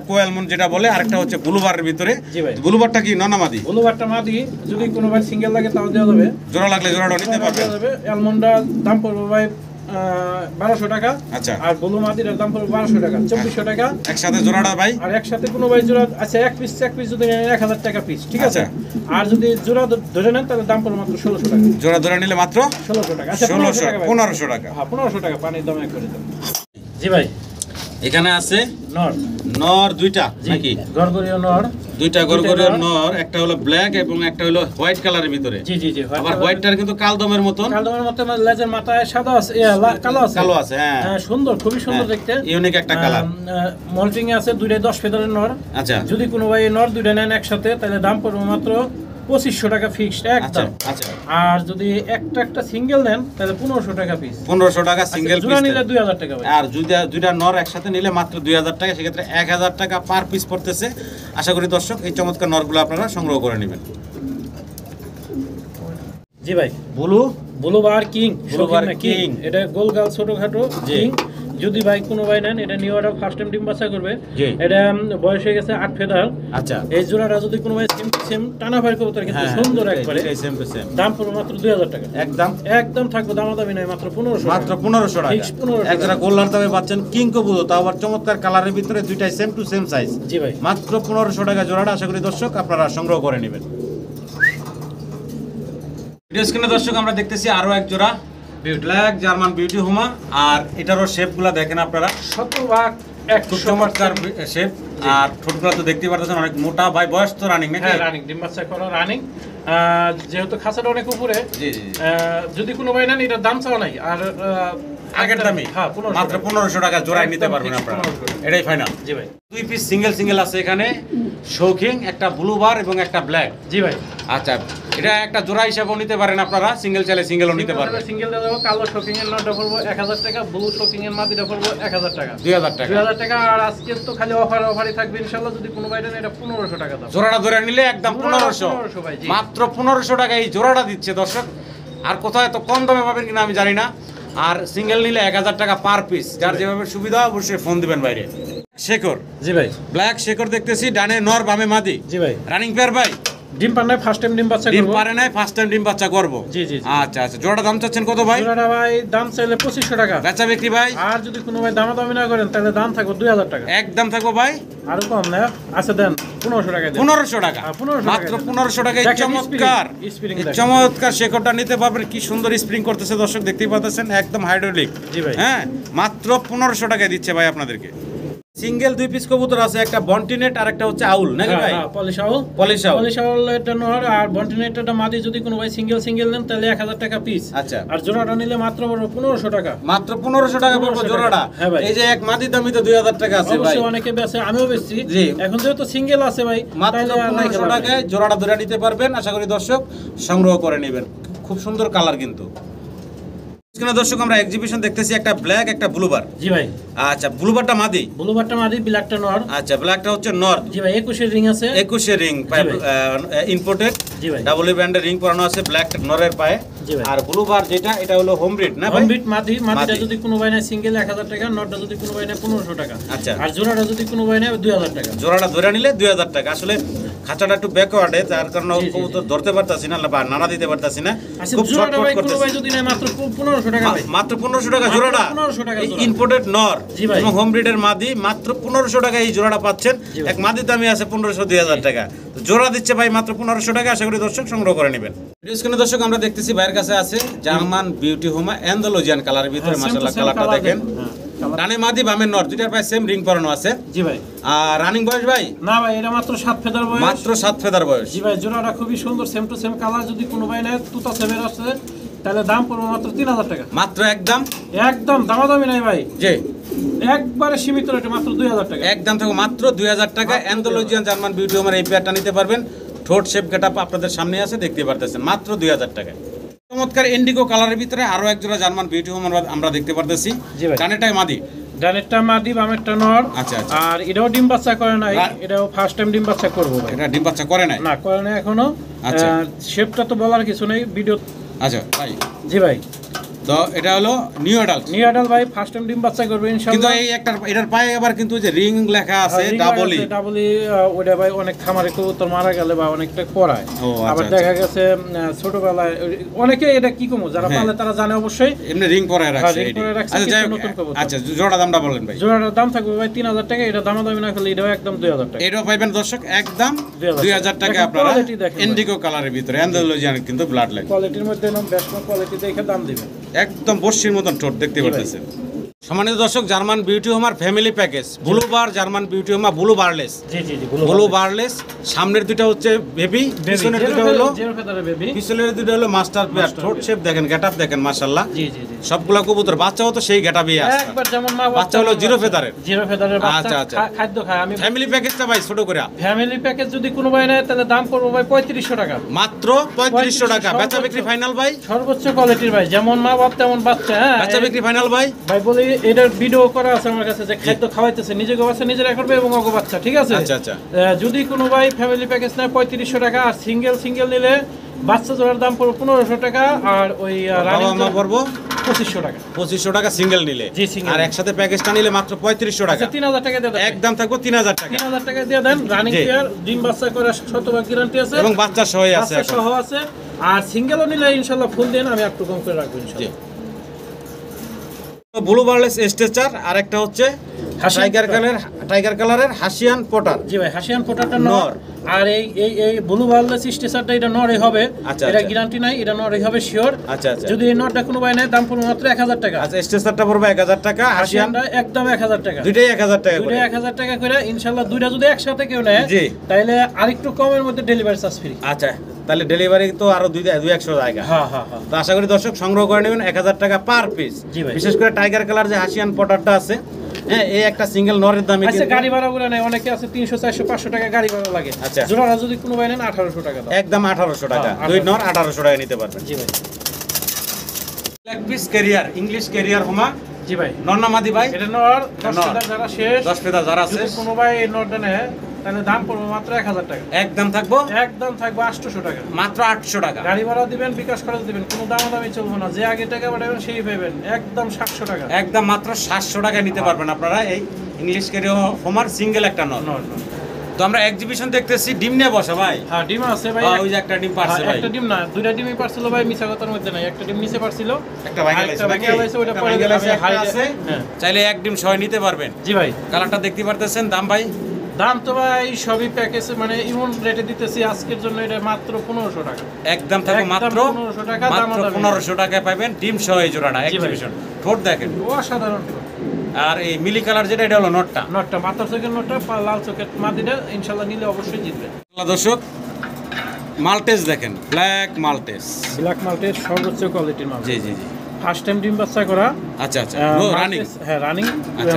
কো অ্যালমন্ড যেটা বলে, আরেকটা হচ্ছে ব্লুবারের ভিতরে। জি ভাই। ব্লুবারটা কি ননামাদি? ব্লুবারটা মাদি, যদি কোনো ভাই সিঙ্গেল লাগে তাও দেওয়া যাবে। জোড়া লাগলে জোড়াটা নিতে পারবেন। অ্যালমন্ডটা দাম পড়বে ভাই 1200 টাকা। আচ্ছা। আর ব্লু মাদির দাম পড়বে 1200 টাকা, 2400 টাকা। একসাথে জোড়াটা ভাই? আর একসাথে কোনো ভাই জোড়া আছে এক পিস যদি নেন 1000 টাকা পিস, ঠিক আছে। আর যদি জোড়া ধরে নেন তাহলে দাম পড়বে মাত্র 1600 টাকা। জোড়া ধরে নিলে মাত্র 1600 টাকা। আচ্ছা, 1500 টাকা। হ্যাঁ, 1500 টাকা পানির দামে করে দেন। জি ভাই। এখানে আছে নর, নর দুইটা নাকি? গরগরিয়া নর দুইটা গরগরিয়া নর, একটা হলো ব্ল্যাক এবং একটা হলো হোয়াইট কালারের ভিতরে। জি জি জি। আবার হোয়াইটটার কিন্তু কালদমের মতন। কালদমের মতো লেজের মাথায় সাদা আছে, কালো আছে। কালো আছে, হ্যাঁ। হ্যাঁ, সুন্দর, খুবই সুন্দর দেখতে। ইউনিক একটা কালার। মল্টিং এ আছে, দুইটাই 10 ফেদারের নর। আচ্ছা। যদি কোনো ভাই নর দুইটা নেন একসাথে তাহলে দাম পড়বে মাত্র 2500 টাকা ফিক্সড একদম। আচ্ছা। আর যদি একটা সিঙ্গেল নেন তাহলে 1500 টাকা পিস। 1500 টাকা সিঙ্গেল পিস। জোড়া নিলে 2000 টাকা ভাই। আর দুইটা নর একসাথে নিলে মাত্র 2000 টাকা, সেক্ষেত্রে 1000 টাকা পার পিস পড়তেছে। আশা করি দর্শক এই চমৎকার নরগুলো আপনারা সংগ্রহ করে নেবেন। জি ভাই। ব্লু বার কিং, কিং। এটা গোলগাল ছোটখাটো কিং। যদি ভাই কোনো ভাই নেন, এটা নিউ অর্ডার ফার্স্ট টাইম ডিম বাচ্চা করবে। এটা বয়স হয়ে গেছে 8 ফেদার। আচ্ছা। এই জোড়াটা যদি কোনো ভাই সেম টানা ভাই কবুতর কিন্তু সুন্দর একবারে, সেম টু সেম, দাম পড়বে মাত্র 2000 টাকা। একদম থাকবে, দামাদামি নাই, মাত্র 1500 মাত্র 1500 টাকা। ফিক্স 1500 এক জোড়া গোল্লার দামে পাচ্ছেন কিং কবুতর, তাও আবার চমৎকার কালারের ভিতরে, দুইটাই সেম টু সেম সাইজ। জি ভাই। মাত্র 1500 টাকা জোড়াটা। আশা করি দর্শক আপনারা সংগ্রহ করে নেবেন। ভিডিও স্ক্রিনে দর্শক আমরা দেখতেছি আরো এক জোড়া ব্ল্যাক জার্মান বিউটি হুমা। আর এটারও শেপগুলো দেখেন আপনারা, শতভাগ খুব চমৎকার শেপ। আর ঠোঁটগুলো তো দেখতে পারতেছেন অনেক মোটা। ভাই বয়স তো রানিং নাকি? হ্যাঁ, রানিং ডিম বাচ্চা করা রানিং। যেহেতু খাঁচাটা অনেক উপরে, জি জি। যদি কোনো ভাই নেন, এটার দাম চাওয়া নাই। আর আগের দামে হ্যাঁ 1500 মাত্র 1500 টাকা জোড়ায় নিতে পারবেন আপনারা, এটাই ফাইনাল। জি ভাই। দুই পিস সিঙ্গেল আছে এখানে, শৌখিন একটা ব্লু বার এবং একটা ব্ল্যাক। জি ভাই। আচ্ছা, এটা একটা জোড়া হিসাবেও নিতে পারেন আপনারা, সিঙ্গেল চাইলে সিঙ্গেলও নিতে পারবেন। সিঙ্গেল দিয়ে দেবো, কালো শোকিং এর নটটা পড়বো 1000 টাকা, ব্লু শোকিং এর মাদিটা পড়বো 1000 টাকা, 2000 টাকা, 2000 টাকা। আর আজকে তো খালি অফারই থাকবে ইনশাআল্লাহ, যদি কোনো বাইরে এটা 1500 টাকা দাম। জোড়াটা ধরে নিলে একদম 1500 ভাই, জি। মাত্র 1500 টাকা এই জোড়াটা দিচ্ছে দর্শক। আর কোথাও এত কম দামে পাবেন কিনা আমি জানি না। আর সিঙ্গেল নিলে 1000 টাকা পার পিস, যার যেভাবে সুবিধা অবশ্যই ফোন দিবেন বাইরে। শেখর, জি ভাই। ব্ল্যাক শেখর দেখতেছি, ডানে নর বামে মাদি। জি ভাই। রানিং পেয়ার ভাই, ডিম পারে নাই, ফার্স্ট টাইম ডিম বাচ্চা করব। ডিম পারে নাই, ফার্স্ট টাইম ডিম বাচ্চা করব। জি জি। আচ্ছা আচ্ছা, জোড়াটা দাম চাচ্ছেন কত ভাই? জোড়াটা ভাই দাম চাইলে 2500 টাকা, বেচা বিক্রি ভাই? আর যদি কোনো ভাই দামাদামি না করেন তাহলে দাম থাকবে 2000 টাকা। একদম থাকবো ভাই, আরো কম না? আচ্ছা দেন 1500 টাকা দেন। 1500 টাকা, 1500 মাত্র টাকা। 1500 টাকায় দেখেন, চমৎকার স্প্রিং এই দেখেন। চমৎকার শেকড়টা নিতে পারবেন। কি সুন্দর স্প্রিং করতেছে দর্শক, দেখতেই পাচ্ছেন, একদম হাইড্রোলিক। জি ভাই। হ্যাঁ, মাত্র 1500 টাকায় দিচ্ছে ভাই আপনাদেরকে। সিঙ্গেল দুই পিস কবুতর আছে, একটা বন্টিনেট আর একটা হচ্ছে আউল, নাকি ভাই? হ্যাঁ, পলিশ আউল। পলিশ আউল। পলিশ আউল এটা নর, আর বন্টিনেটটা মাদি যদি কোনো ভাই সিঙ্গেল নেন তাহলে 1000 টাকা পিস। আচ্ছা। আর জোড়াটা নিলে মাত্র 1500 টাকা। মাত্র 1500 টাকা পড়বে 1500 জোড়াটা। হ্যাঁ ভাই। এই যে এক মাদি দামি তো 2000 টাকা আছে ভাই। অবশ্যই অনেকে বেচে, আমিও বেচছি। জি। এখন যেহেতু সিঙ্গেল আছে ভাই, মাত্র তাহলে আর নাই 1500 খেলা ভাই। টাকায় জোড়াটা ধরে নিতে পারবেন। আশা করি দর্শক সংগ্রহ করে নেবেন। খুব সুন্দর কালার কিন্তু। এখানে দর্শক আমরা এক্সিবিশন দেখতেছি, একটা ব্ল্যাক একটা ব্লুবার। জি ভাই। আচ্ছা, ব্লুবারটা মাদি, ব্লুবারটা মাদি, ব্ল্যাকটা নর। আচ্ছা, ব্ল্যাকটা হচ্ছে নর্থ। জি ভাই, 21 রিং আছে। 21 রিং ইম্পোর্টেড, জি ভাই। ডাবল ব্যান্ডের রিং পরানো আছে ব্ল্যাক নরের পায়ে। জি ভাই। আর ব্লুবার যেটা, এটা হলো হোম ব্রিড না ভাই? হোম ব্রিড মাদি, মাদিটা মাদি। যদি কোনো ভাই নেয় সিঙ্গেল 1000 টাকা, নরটা যদি কোনো ভাই নেয় 1500 টাকা। আচ্ছা। আর জোড়াটা যদি কোনো ভাই নেয় 2000 টাকা। জোড়াটা ধরে নিলে 2000 টাকা। আসলে খাঁচাটা একটু ব্যাকওয়ার্ডে, তার কারণে জি, জি, কবুতর ধরতে পারতাছি না বা নাড়া দিতে পারতাছি না, আচ্ছা, খুব জোড়াটা শর্টকাট ভাই কোনো করতেছি। ভাই যদি নেয় মাত্র 1500 টাকা ভাই। মাত্র 1500 টাকা মাত্র জোড়াটা, 1500 টাকা জোড়া। ইম্পোর্টেড নর জি ভাই। এবং হোম ব্রিডের মাদি, মাত্র 1500 টাকা এই জোড়াটা পাচ্ছেন। জি ভাই। এক মাদি দামি আছে 1500-2000 টাকা, তো জোড়া দিচ্ছে ভাই মাত্র 1500 টাকা। আশা করি দর্শক সংগ্রহ করে নেবেন। স্ক্রিনে দর্শক আমরা দেখতেছি ভাইয়ের কাছে আছে জার্মান বিউটি হোমা অ্যান্ডালুজিয়ান কালারের ভিতরে, হ্যাঁ, মাশাআল্লাহ same to same কালারটা colour দেখেন। হ্যাঁ, colour। ডানে মাদি বামে নর, দুইটার পায়ে সেম রিং পরানো আছে। জি ভাই। আর রানিং বয়স ভাই? না ভাই, এটা মাত্র 7 ফেদার বয়স। মাত্র 7 ফেদার বয়স। জি ভাই, জোড়াটা খুবই সুন্দর, সেম টু সেম কালার। যদি কোনো ভাই নেয় তুতা সেভের আছে, তাহলে দাম পড়বে মাত্র 3000 টাকা। মাত্র একদম দামাদামি নাই ভাই, জি, একবারে সীমিত রেটে মাত্র 2000 টাকা। একদম থেকে মাত্র 2000 টাকা। অ্যান্ডালুজিয়ান জার্মান বিউটি হোমার এই পেয়ারটা নিতে পারবেন। ঠোঁট শেপ গেটআপ আপনাদের সামনে আছে, দেখতে পারতেছেন, মাত্র 2000 টাকা। চমৎকার ইন্ডিগো কালারের ভিতরে আরো এক জোড়া জার্মান বিউটি হোমার আমরা দেখতে পারতেছি। জি ভাই। ডানেরটাই মাদি, ডানেরটা মাদি, বামেরটা নর। আচ্ছা, আচ্ছা। আর এটাও ডিম বাচ্চা করে নাই, আর- এটাও ফার্স্ট টাইম ডিম বাচ্চা করবো ভাই। এটা ডিম বাচ্চা করে নাই? না, করে নাই এখনো। আচ্ছা। শেপটা তো বলার কিছু নেই, ভিডিও। আচ্ছা ভাই, জি ভাই। তো এটা হলো নিউ অ্যাডাল্ট, নিউ অ্যাডাল্ট ভাই, ফার্স্ট টাইম ডিম বাচ্চা করবে কিন্তু ইনশাআল্লাহ। এই একটা এটার পায়ে আবার কিন্তু যে রিং লেখা আছে ডাবলি। ডাবলি ওটা ভাই অনেক খামারে কবুতর মারা গেলে বা অনেকটা পড়ায়। ও, আচ্ছা, আবার আচ্ছা। দেখা গেছে ছোটবেলায় অনেকে এটা কি কমু, যারা হ্যাঁ। পালে তারা জানে অবশ্যই। এমনি রিং পরে রাখছে ring এটি। পরে রাখছে, আচ্ছা, যাই কিন্তু হোক, নতুন কবুতর। আচ্ছা, জোড়া দামটা বলেন ভাই। জোড়াটার দাম থাকবে ভাই 3000 টাকা। এটা দামাদামি না করলে এটাও একদম 2000 টাকা। এটাও পাইবেন দর্শক একদম 2000 2000 টাকা। দেখেন, আপনারা quality দেখেন ভাই। ইন্ডিগো কালারের ভিতরে অ্যান্ডালুজিয়ান কিন্তু ব্লাড লাইন, কোয়ালিটির মধ্যে নাম বেস্ট কোয়ালিটি দেখে দাম দিবেন। একদম বর্ষির মতন ঠোঁট দেখতে জি ভাই। পারতেছেন। সম্মানিত দর্শক, German beauty homer family package, blue bar German beauty homer, blue barless. জি জি জি, ব্লু বারলেস, সামনের দুটো হচ্ছে বেবি, পিছনের দুটো হলো জিরো ফেদারের বেবি। পিছনের দুটো হলো মাস্টার পেয়ার। ঠোঁট শেপ দেখেন, গেটআপ দেখেন, মাশাআল্লাহ। জি জি জি, সবগুলা কবুতর বাচ্চাও তো সেই গেটআপই আছে। একবার যেমন মা বাচ্চা হলো জিরো ফেদারের। জিরো ফেদারের আচ্ছা, বাচ্চা আচ্ছা। খাদ্য খায়। আমি ফ্যামিলি প্যাকেজটা ভাই ছোট করে ফ্যামিলি প্যাকেজ যদি কোনো ভাই নেয় তাহলে দাম পড়বে ভাই 3500 টাকা। মাত্র 3500 টাকা। বেচা বিক্রি ফাইনাল ভাই? সর্বোচ্চ কোয়ালিটির ভাই, যেমন মা বাপ তেমন বাচ্চা। হ্যাঁ, বেচা বিক্রি ফাইনাল ভাই? ভাই বলি এটার ভিডিও করা আছে আমার কাছে, যে খাদ্য খাওয়াইতেছে, নিজে বাচ্চা নিজেরা করবে এবং অগো বাচ্চা, ঠিক আছে? আচ্ছা, আচ্ছা। যদি কোনো ভাই ফ্যামিলি প্যাকেজ নেয় 3500 টাকা, আর সিঙ্গেল নিলে বাচ্চা জোড়ার দাম পড়বে 1500 টাকা, আর ওই রানিং বাবা মা পড়বো 2500 টাকা। 2500 টাকা সিঙ্গেল নিলে। জি, single। আর একসাথে প্যাকেজটা নিলে মাত্র 3500 টাকা। আচ্ছা, 3000 টাকা দিয়ে দেন। একদম থাকবো 3000 টাকা 3000 টাকা দিয়ে দেন। রানিং জি। পেয়ার, ডিম বাচ্চা করা শতভাগ গ্যারান্টি আছে এবং বাচ্চা সহই আছে বাচ্চা এখন। সহ আছে। আর সিঙ্গেলও নিলে ইনশাআল্লাহ ফুল দেন, আমি একটু কম করে রাখবো জি। ইনশাআল্লাহ। ব্লু বারলেস স্ট্রেচার, আর একটা হচ্ছে টাইগার কালারের হাসিয়ান পটার। জি ভাই, হাসিয়ান পটারটা নর। আর এই ব্লু ওয়ালেস স্টেসারটা এটা নরই হবে। এটা গ্যারান্টি নাই, এটা নরই হবে শিওর। আচ্ছা আচ্ছা। যদি এই নরটা কোনো ভাই নেয় দাম পড়বে মাত্র 1000 টাকা। আচ্ছা, স্টেসারটা পড়বে 1000 টাকা, হাসিয়ানটা একদম 1000 টাকা। দুইটাই 1000 টাকা করে। 1000 টাকা করে ইনশাআল্লাহ। দুইটা যদি একসাথে কেউ নেয় জি, তাহলে আরেকটু কমের মধ্যে ডেলিভারি চার্জ ফ্রি। আচ্ছা, তাহলে ডেলিভারি তো আরো 200 টাকা। হ্যাঁ হ্যাঁ হ্যাঁ। তো আশা করি দর্শক সংগ্রহ করে নেবেন 1000 টাকা পার পিস। বিশেষ করে টাইগার কালার যে হাসিয়ান পটারটা আছে, হ্যাঁ, এই একটা সিঙ্গেল নরের দামে আচ্ছা, গাড়ি ভাড়া করে নেয় অনেকে আছে 300 400 500 টাকা গাড়ি ভাড়া লাগে। আচ্ছা, জোড়াটা যদি কোনো ভাই নেন 1800 টাকা দাও। একদম 1800 টাকা, দুই নর 1800 টাকা নিতে পারবেন। জি ভাই। Black pied carrier, English carrier homer. জি ভাই। নর না মাদি ভাই? এটা নর। 10 ফেদার যারা শেষ, 10 ফেদার যারা আছে, যদি কোনো ভাই এই নরটা নেয় তাহলে দাম পড়বে মাত্র 1000 টাকা। একদম থাকবো 800 টাকা, মাত্র 800 টাকা। গাড়ি ভাড়া দিবেন, বিকাশ খরচ দিবেন, কোনো দামাদামি চলবে না। যে আগে টাকা পাঠাবেন সেই পাবেন, একদম 700 টাকা। একদম মাত্র 700 টাকা নিতে পারবেন আপনারা এই ইংলিশ ক্যারিয়ার হোমার সিঙ্গেল একটা নর। তো আমরা এক্সিবিশন দেখতেছি, ডিম নিয়ে বসা ভাই। হ্যাঁ, ডিম আছে ভাই। ওই যে একটা ডিম পারছে ভাই। একটা ডিম না, দুইটা ডিমই পারছিল ভাই, মিছা কথার মধ্যে নাই। একটা ডিম নিচে পারছিল, একটা ভাইগাল আছে, ওটা পরে গেছে আছে। চাইলে এক ডিম সহ নিতে পারবেন। জি ভাই। কালারটা দেখতে পারতেছেন। দাম ভাই? দাম তো ভাই সবই প্যাকেজ, মানে ইমন রেটে দিতেছি আজকের জন্য। এটা মাত্র 1500 টাকা। একদম থাকো মাত্র 1500 টাকা। মাত্র 1500 টাকায় পাবেন ডিম সহ এই জোড়াটা এক্সিবিশন। ঠোঁট দেখেন অসাধারণ। আর এই মিলি কালার যেটা, এটা হলো নটটা। মাথার চোখের নটটা, লাল চোখের মাদিটা ইনশাআল্লাহ নিলে অবশ্যই জিতবে। দর্শক, মাল্টেস দেখেন, ব্ল্যাক মাল্টেস। ব্ল্যাক মাল্টেস সর্বোচ্চ কোয়ালিটির মাল। জি জি জি। ফার্স্ট টাইম ডিম বাচ্চা করা। আচ্ছা আচ্ছা, রানিং। হ্যাঁ, রানিং।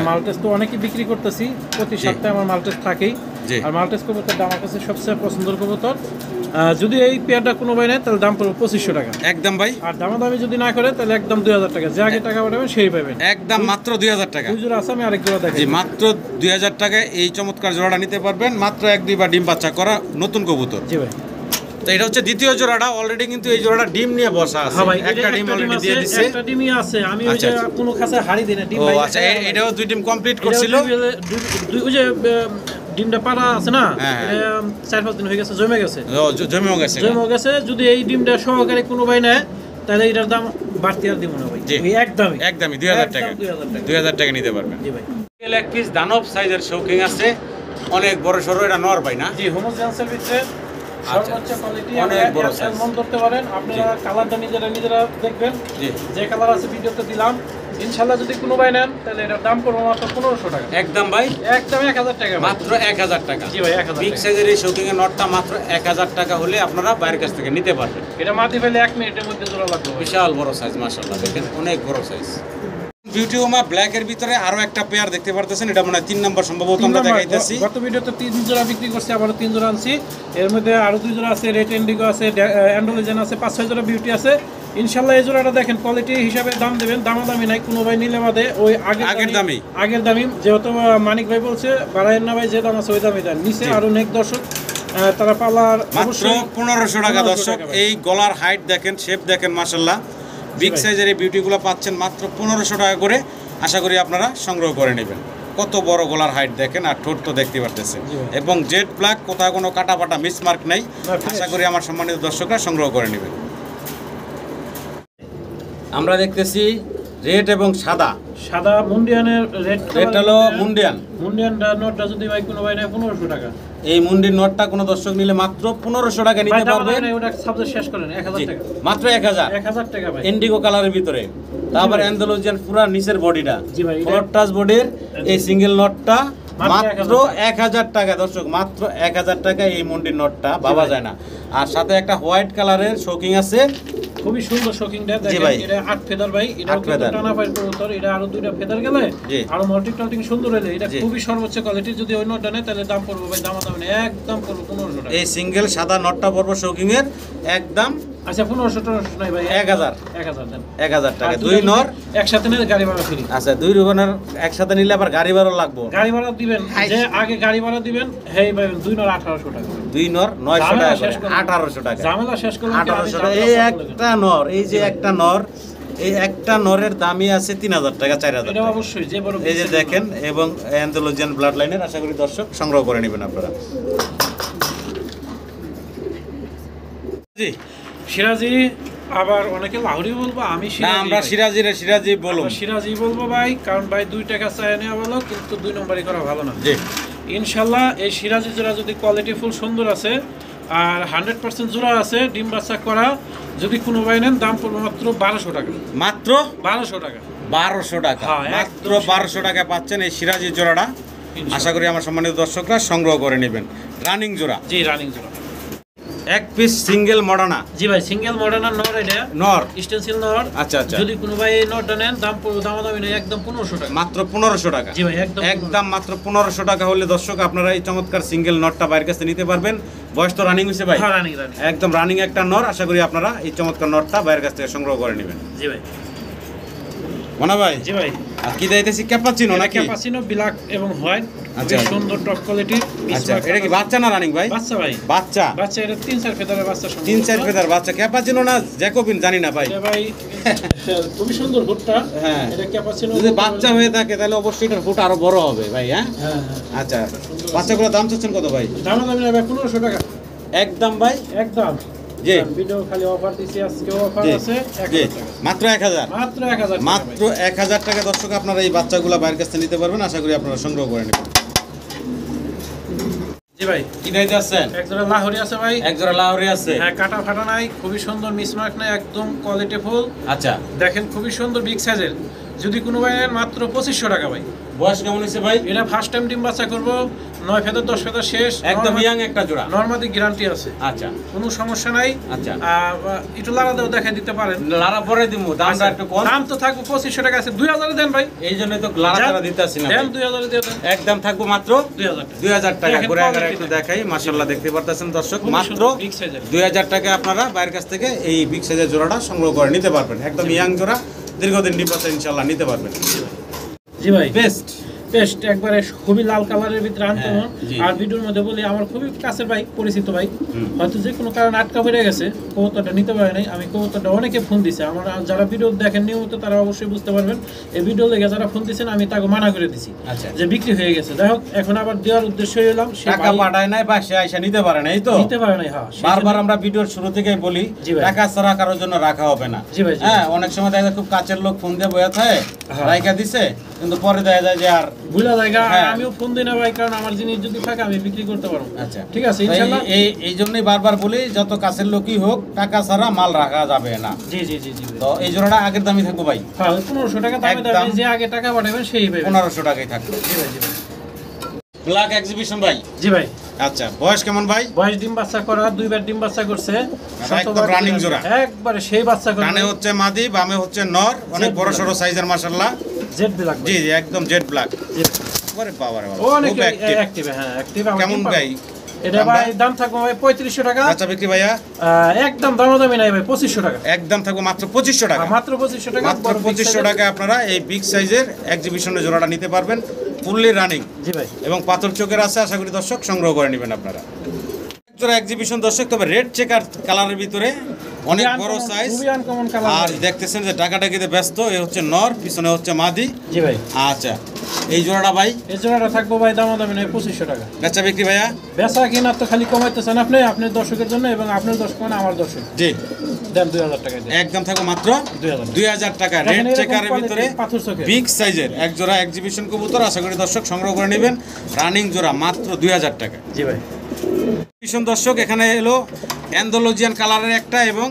মাল্টেস তো অনেকই বিক্রি করতেছি, প্রতি সপ্তাহে আমার মাল্টেস থাকেই। আর মাল্টেস কবুতরটা আমার কাছে সবচেয়ে পছন্দের কবুতর। যদি এই পেয়ারটা কোনো ভাই নেয় তাহলে দাম পড়বে 2500 টাকা একদম ভাই। আর দামাদামি যদি না করে তাহলে একদম 2000 টাকা। যে আগে টাকা পাঠাবেন সেই পাবেন। একদম মাত্র 2000 টাকা। দুই জোড়া আছে, আমি আরেক জোড়া দেখাই। জি, মাত্র 2000 টাকায় এই চমৎকার জোড়াটা নিতে পারবেন। মাত্র 1-2 বার ডিম বাচ্চা করা নতুন কবুতর। জি ভাই। তো এটা হচ্ছে দ্বিতীয় জোড়াটা। অলরেডি কিন্তু এই জোড়াটা ডিম নিয়ে বসা আছে। একটা ডিম অলরেডি দিয়ে দিয়েছে। একটা ডিমই আছে। আমি ওই যে কোনো কাছে হাড়ি দিই না ডিম। ও আচ্ছা, এটাও 2 ডিম কমপ্লিট করছিল। ওই যে ডিমটা পাড়া আছে না, 4-5 দিন হয়ে গেছে, জমে গেছে। জমে গেছে। যদি এই ডিমটা সহকারে কোনো ভাই নেয় তাহলে এটার দাম বাড়তি আর দিব না ভাই। একদমই 2000 টাকা। 2000 টাকা নিতে পারবেন। জি ভাই। এক পিস দানব সাইজের শৌকিং আছে, অনেক বড় সরো। এটা নর ভাই না? জি, হোমোজেন্সের ভিতরে সর্বোচ্চ কোয়ালিটি। অনেক বড় সাইজ মন করতে পারেন আপনারা। কালারটা নিজেরা দেখবেন। যে কালার আছে ভিডিওতে দিলাম। ইনশাআল্লাহ যদি কোনো ভাই নেন তাহলে এটার দাম পড়বে মাত্র 1500 টাকা। একদম ভাই, একদম 1000 টাকা। মাত্র 1000 টাকা। জি ভাই, 1000 টাকা। বিগ সাইজের এই শৌকিং এর নটটা মাত্র 1000 টাকা হলে আপনারা বাইরের কাছ থেকে নিতে পারবেন। এটা মাটি ফেলে 1 মিনিটের মধ্যে জোড়া লাগবে। বিশাল বড় সাইজ, মাশাআল্লাহ, দেখেন অনেক বড় সাইজ। বিউটি হোমা ব্ল্যাক এর ভিতরে আরো একটা পেয়ার দেখতে পারতেছেন। এটা মানে 3 নম্বর সম্ভবত আমরা দেখাইতেছি। গত ভিডিওতে 3 জোড়া বিক্রি করছি, আবার 3 জোড়া আনছি। এর মধ্যে আরো 2 জোড়া আছে, রেড ইন্ডিগো আছে, অ্যান্ডোলিজেন আছে, 5-6 জোড়া বিউটি আছে। ইনশাআল্লাহ এই জোড়াটা দেখেন, কোয়ালিটি হিসাবে দাম দেবেন, দামাদামি নাই। কোনো ভাই নিলে বাদে ওই আগের দামি। যেহেতু মানিক ভাই বলছে বাড়ায়েন না ভাই, যে দাম আছে ওই দামই দেন। নিচে আরো অনেক দর্শক তারা পালার মাত্র 1500 টাকা। দর্শক, এই গলার হাইট দেখেন, শেপ দেখেন, মাশাআল্লাহ। বিগ সাইজের এই বিউটিগুলো পাচ্ছেন মাত্র 1500 টাকা করে। আশা করি আপনারা সংগ্রহ করে নেবেন। কত বড় গলার হাইট দেখেন, আর ঠোঁট তো দেখতে পারতেছেন। এবং জেড ব্ল্যাক, কোথাও কোনো কাটা মিসমার্ক নাই। আশা করি আমার সম্মানিত দর্শকরা সংগ্রহ করে নেবেন। আমরা দেখতেছি রেড এবং সাদা মুন্ডিয়ানের রেড হলো মুন্ডিয়ান নোটটা যদি ভাই কোনো ভাই নেয় 1500 টাকা। এই মুন্ডির নোটটা কোনো দর্শক নিলে মাত্র 1500 টাকা নিতে পারবেন। ওটা সাবজেক্ট শেষ করেন 1000 টাকা। মাত্র 1000 টাকা ভাই। ইন্ডিগো কালারের ভিতরে। তারপর অ্যান্ডালুজিয়ান পুরো নিচের বডিটা, ফ্লোর টাচ বডির এই সিঙ্গেল নোটটা মাত্র 1000 টাকা। দর্শক, মাত্র 1000 টাকা এই মুন্ডির নোটটা ভাবা যায় না। আর সাথে একটা হোয়াইট কালারের শোকিং আছে, খুবই সুন্দর শোকিংটা দেখেন। এটা 8 ফেদার ভাই। এটা টানা ফাইল কবুতর। এটা আরো 2টা ফেদার গেলে আরো মাল্টিং সুন্দর হলে এটা খুবই সর্বোচ্চ কোয়ালিটি। যদি ওই নোটটা নেয় তাহলে দাম পড়বে ভাই, দাম একদম পড়বে 1500 টাকা। এই সিঙ্গেল সাদা নোটটা পড়বে শোকিং এর একদম। আচ্ছা, 1500 টাকা নাই ভাই, 1000 দেন। 1000 টাকা। দুই নর একসাথে নিলে গাড়ি ভাড়া ফ্রি। আচ্ছা, দুই রুবানের একসাথে নিলে আবার গাড়ি ভাড়া লাগবে। গাড়ি ভাড়া দিবেন, যে আগে গাড়ি ভাড়া দিবেন হেই ভাই। দুই নর 1800 টাকা। দুই নর 900 টাকা, 1800 টাকা। ঝামেলা শেষ করুন 1800 টাকা। এই একটা নর, এই যে একটা নর, এই একটা নরের দামই আছে 3000 টাকা, 4000 টাকা। এটা অবশ্যই যে বড়। এই যে দেখেন, এবং অ্যান্ডালুজিয়ান ব্লাড লাইনের। আশা করি দর্শক সংগ্রহ করে নেবেন আপনারা। জি, সিরাজি আবার অনেকে লাহোরি বলবো, আমি না আমরা সিরাজি বলবো। সিরাজি বলবো ভাই, কারণ ভাই 2 টাকা চায় নেওয়া ভালো, কিন্তু 2 নম্বরই করা ভালো না। জি ইনশাল্লাহ এই সিরাজি জোড়া যদি কোয়ালিটি ফুল সুন্দর আছে আর 100% জোড়া আছে, ডিম বাচ্চা করা, যদি কোনো ভাই নেন দাম পড়বে মাত্র 1200 টাকা। মাত্র 1200 টাকা। 1200 টাকা, হ্যাঁ, মাত্র 1200 টাকা পাচ্ছেন এই সিরাজি জোড়াটা। আশা করি আমার সম্মানিত দর্শকরা সংগ্রহ করে নেবেন। রানিং জোড়া, জি রানিং জোড়া। এক পিস সিঙ্গেল মডার্না। জি ভাই সিঙ্গেল মডার্নার নর, এটা নর স্টেনসিল নর। আচ্ছা আচ্ছা, যদি কোনো ভাই এই নরটা নেন দাম পড়বে দামাদামি নেই, একদম 1500 টাকা। মাত্র 1500 টাকা। জি ভাই একদম একদম মাত্র 1500 টাকা হলে দর্শক আপনারা এই চমৎকার সিঙ্গেল নটটা বাইরের কাছে নিতে পারবেন। বয়স তো রানিং হয়েছে ভাই? হ্যাঁ রানিং। একদম রানিং একটা নর। আশা করি আপনারা এই চমৎকার নটটা বাইরের কাছ থেকে সংগ্রহ করে নেবেন। জি ভাই। মনা ভাই, জি ভাই। আর কি দিতেছি? ক্যাপাচিনো নাকি? ক্যাপাচিনো ব্ল্যাক এবং হোয়াইট, আচ্ছা সুন্দর টপ কোয়ালিটির। আচ্ছা, এটা কি বাচ্চা না রানিং ভাই? বাচ্চা ভাই, বাচ্চা। বাচ্চা এটা 3-4 ফেদারের বাচ্চা। 3-4 ফেদার বাচ্চা। ক্যাপাচিনো না জ্যাকোবিন জানি না ভাই। এটা ভাই খুবই সুন্দর ভুট্টা। হ্যাঁ, এটা ক্যাপাচিনো যদি বাচ্চা হয়ে থাকে তাহলে অবশ্যই এটার ফুট আরো বড় হবে ভাই। হ্যাঁ হ্যাঁ। আচ্ছা, বাচ্চাগুলোর দাম চাচ্ছেন কত ভাই? দামাদামি নেবে 1500 টাকা একদম ভাই, একদম। জি ভিডিও খালি অফার দিছি, আজকে অফার জি আছে জি, 1000 টাকা। মাত্র 1000। মাত্র 1000 টাকা। মাত্র 1000 টাকা দর্শক আপনারা এই বাচ্চাগুলো বাইরের কাছ থেকে নিতে পারবেন। আশা করি আপনারা সংগ্রহ করে নেবেন। জি ভাই। কি নিতে যাচ্ছেন? এক জোড়া লাহোরি আছে ভাই। এক জোড়া লাহোরি আছে। হ্যাঁ, কাটা ফাটা নাই, খুবই সুন্দর মিসমার্ক নাই, একদম কোয়ালিটি ফুল। আচ্ছা, দেখেন খুবই সুন্দর বিগ সাইজের। যদি কোনো ভাই নেন মাত্র 2500 টাকা ভাই। বয়স কেমন হয়েছে ভাই? এটা ফার্স্ট টাইম ডিম বাচ্চা করবো, 9 ফেদার 10 ফেদার শেষ, একদম ইয়াং একটা জোড়া। নরমালি গ্যারান্টি আছে, আচ্ছা কোনো সমস্যা নাই। আচ্ছা, একটু লাড়া দেও দেখাই দিতে পারেন। লারা পরে দিমু, দামটা একটু কম। দাম তো থাকবে 2500 টাকা আছে, 2000 দেন ভাই। এই জন্য তো লারা তারা দিতেছি না দেন ভাই। 2000 দিয়ে দেন। একদম থাকবো মাত্র 2000 টাকা। 2000 টাকা। দেখেন ঘুরে quality একটু টা। দেখাই, মাশাআল্লাহ দেখতে পারতেছেন দর্শক, খুবই মাত্র সুন্দর, big size এর। 2000 টাকা আপনারা বাইরের কাছ থেকে এই বিগ সাইজের জোড়াটা সংগ্রহ করে নিতে পারবেন। একদম ইয়াং জোড়া, দীর্ঘদিন ডিম বাচ্চা ইনশাআল্লাহ নিতে পারবেন। জি ভাই। বেস্ট পেস্ট একবারে খুবই লাল কালারের ভিতরে আনতে হ্যাঁ, জি। আর ভিডিওর মধ্যে বলি আমার খুবই কাছের ভাই, পরিচিত ভাই, হয়তো যে কোনো কারণে আটকা পড়ে গেছে, কবুতরটা নিতে পারে নাই। আমি কবুতরটা অনেকে ফোন দিছে, আমার যারা ভিডিও দেখেন নিয়মিত তারা অবশ্যই বুঝতে পারবেন। এই ভিডিও দেখে যারা ফোন দিচ্ছেন আমি তাকে মানা করে দিছি আচ্ছা, যে বিক্রি হয়ে গেছে। যাই হোক, এখন আবার দেওয়ার উদ্দেশ্য এলাম, সে টাকা পাঠায় নাই বা সে আইসা নিতে পারে না, এই তো নিতে পারে নাই। হ্যাঁ, বারবার আমরা ভিডিওর শুরু থেকেই বলি জি ভাই। টাকা ছাড়া কারোর জন্য রাখা হবে না। জি ভাই, জি। হ্যাঁ, অনেক সময় দেখা যায় খুব কাছের লোক ফোন দিয়ে বয়া থাকে, হ্যাঁ। রাইখা দিছে, কিন্তু পরে দেখা যায় যে আর ভুলা জায়গা। হ্যাঁ। আমিও ফোন দিই না ভাই, কারণ আমার জিনিস যদি থাকে আমি বিক্রি করতে পারবো। আচ্ছা, ঠিক আছে ইনশাআল্লাহ। এই জন্যই বারবার বলি যত কাছের লোকই হোক টাকা ছাড়া মাল রাখা যাবে না। জি জি জি জি। তো এই জোড়াটা আগের দামই থাকবো ভাই। হ্যাঁ, 1500 টাকা দামে একদম। দামে, যে আগে টাকা পাঠাবেন সেই পাবেন। 1500 টাকাই থাকবে। জি ভাই, জি ভাই। ব্ল্যাক এক্সিবিশন ভাই। জি ভাই। আচ্ছা, বয়স কেমন ভাই? বয়স ডিম বাচ্চা করা, 2 বার ডিম বাচ্চা করছে, একদম running জোড়া। একবারে সেই বাচ্চা করে। ডানে হচ্ছে মাদি, বামে হচ্ছে নর, অনেক বড় সড়ো সাইজের মাশাআল্লাহ। Jet black. জি জি, একদম জেড ব্ল্যাক। ওরে বাবা রে বাবা, ও অনেক খুব active। অ্যাক্টিভ। হ্যাঁ, অ্যাক্টিভ। কেমন ভাই? এটা ভাই দাম থাকবে ভাই 3500 টাকা। আচ্ছা বিক্রি ভাইয়া? একদম দামাদামি নাই ভাই, 2500 টাকা। একদম থাকবো মাত্র 2500 টাকা। মাত্র 2500 টাকা। মাত্র 2500 টাকা আপনারা এই বিগ সাইজের এক্সিবিশনের জোড়াটা নিতে পারবেন, ফুললি রানিং জি ভাই। এবং পাথর চোখের আছে। আশা করি দর্শক সংগ্রহ করে নেবেন আপনারা। জোড়া এক্সিবিশন দর্শক, তবে রেড চেকার কালারের ভিতরে অনেক বড় সাইজ। খুবই আনকমন কালার। আর দেখতেছেন যে ডাকাডাকিতে ব্যস্ত, এ হচ্ছে নর, পিছনে হচ্ছে মাদি। জি ভাই। আচ্ছা, এই জোড়াটা ভাই? এই জোড়াটা থাকবো ভাই দামাদামি নাই 2500 টাকা। বেচা বিক্রি ভাইয়া? বেচা কিনা তো খালি কমাইতেছেন আপনি, আপনার দর্শকের জন্য, এবং আপনার দর্শক মানে আমার দর্শক। জি, দেন 2000 টাকা দেন। একদম থাকবো মাত্র 2000। 2000 টাকা। দেখেন রেড এরকম চেকারের ভিতরে quality, পাথর চোখের। বিগ সাইজের এক জোড়া এক্সিবিশন কবুতর। আশা করি দর্শক সংগ্রহ করে নেবেন। রানিং জোড়া মাত্র 2000 টাকা। জি ভাই। ভীষণ দর্শক, এখানে এলো অ্যান্ডালুজিয়ান কালারের একটা এবং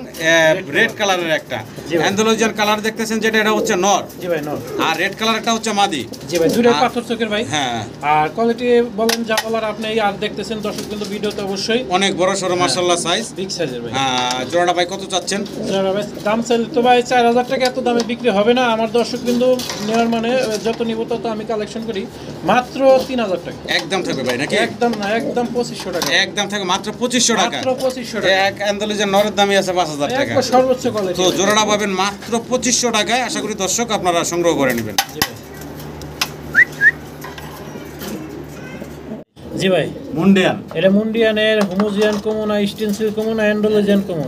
রেড কালারের একটা। জি ভাই। অ্যান্ডালুজিয়ান কালার দেখতেছেন যেটা, এটা হচ্ছে নর, জি ভাই নর। আর রেড কালারটা হচ্ছে মাদি। জি ভাই, দুটোই আর- পাথর চোখের ভাই। হ্যাঁ, আর কোয়ালিটি বলেন যা বলার আপনি আর দেখতেছেন দর্শক, কিন্তু ভিডিওতে অবশ্যই অনেক বড় সড়ো মাশাআল্লাহ সাইজ। বিগ সাইজের ভাই। জোড়াটা ভাই কত চাচ্ছেন? যারা ভাই দাম চাইলে তো ভাই 4000 টাকা, এত দামে বিক্রি হবে না। আমার দর্শক কিন্তু নেওয়ার মানে যত নিব তত আমি কালেকশন করি, মাত্র 3000 টাকা। একদম থাকবে ভাই নাকি? একদম না, একদম 2500 টাকা। একদম থাকবে মাত্র 2500 টাকা। মাত্র 2500 টাকা। এক অ্যান্ডালুজিয়ান নরের দামই আছে 5000 টাকা। একবার সর্বোচ্চ কোয়ালিটি। তো জোড়াটা পাবেন মাত্র 2500 টাকায়। আশা করি দর্শক আপনারা সংগ্রহ করে নেবেন। জি ভাই। জি ভাই। মুন্ডিয়ান। এটা মুন্ডিয়ানের হোমোজিয়ান common, stencil common, Andalusian common.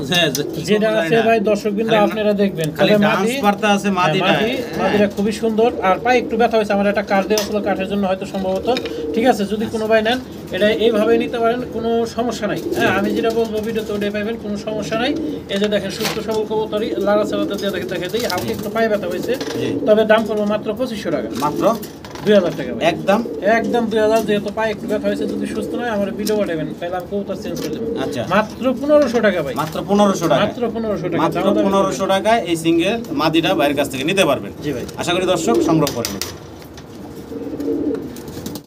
যেটা আছে ভাই দর্শক বিন্দু আপনারা দেখবেন। খালি তবে ডান্স পারতা আছে মাদিটা। মাদিটা খুবই সুন্দর, আর পায়ে একটু ব্যথা হয়েছে, আমার একটা কাঠ দেওয়া ছিল, কাঠের জন্য হয়তো সম্ভবত। ঠিক আছে, যদি কোনো ভাই নেন এটা এইভাবে নিতে পারেন, কোনো সমস্যা নাই। হ্যাঁ, আমি যেটা বলবো ভিডিওতে ওটাই পাইবেন, কোনো সমস্যা নাই। এই যে দেখেন সুস্থ সবল কবুতরই লাড়াচাড়াতে দিয়ে দেখে দিই, হালকা একটু পায়ে ব্যথা হয়েছে, তবে দাম করবো মাত্র 2500 টাকা, মাত্র 2000 টাকা ভাই। একদম একদম 2000, যেহেতু পায়ে একটু ব্যথা হয়েছে, যদি সুস্থ নয় আমার ভিডিও পাঠাবেন, তাহলে আমি কবুতর চেঞ্জ করে দেবো। আচ্ছা, মাত্র 1500 টাকা ভাই, মাত্র 1500 টাকা, মাত্র 1500 টাকা, মাত্র 1500 টাকায় এই সিঙ্গেল মাদিটা বাইরের কাছ থেকে নিতে পারবেন। জি ভাই। আশা করি দর্শক সংগ্রহ করে নেবেন।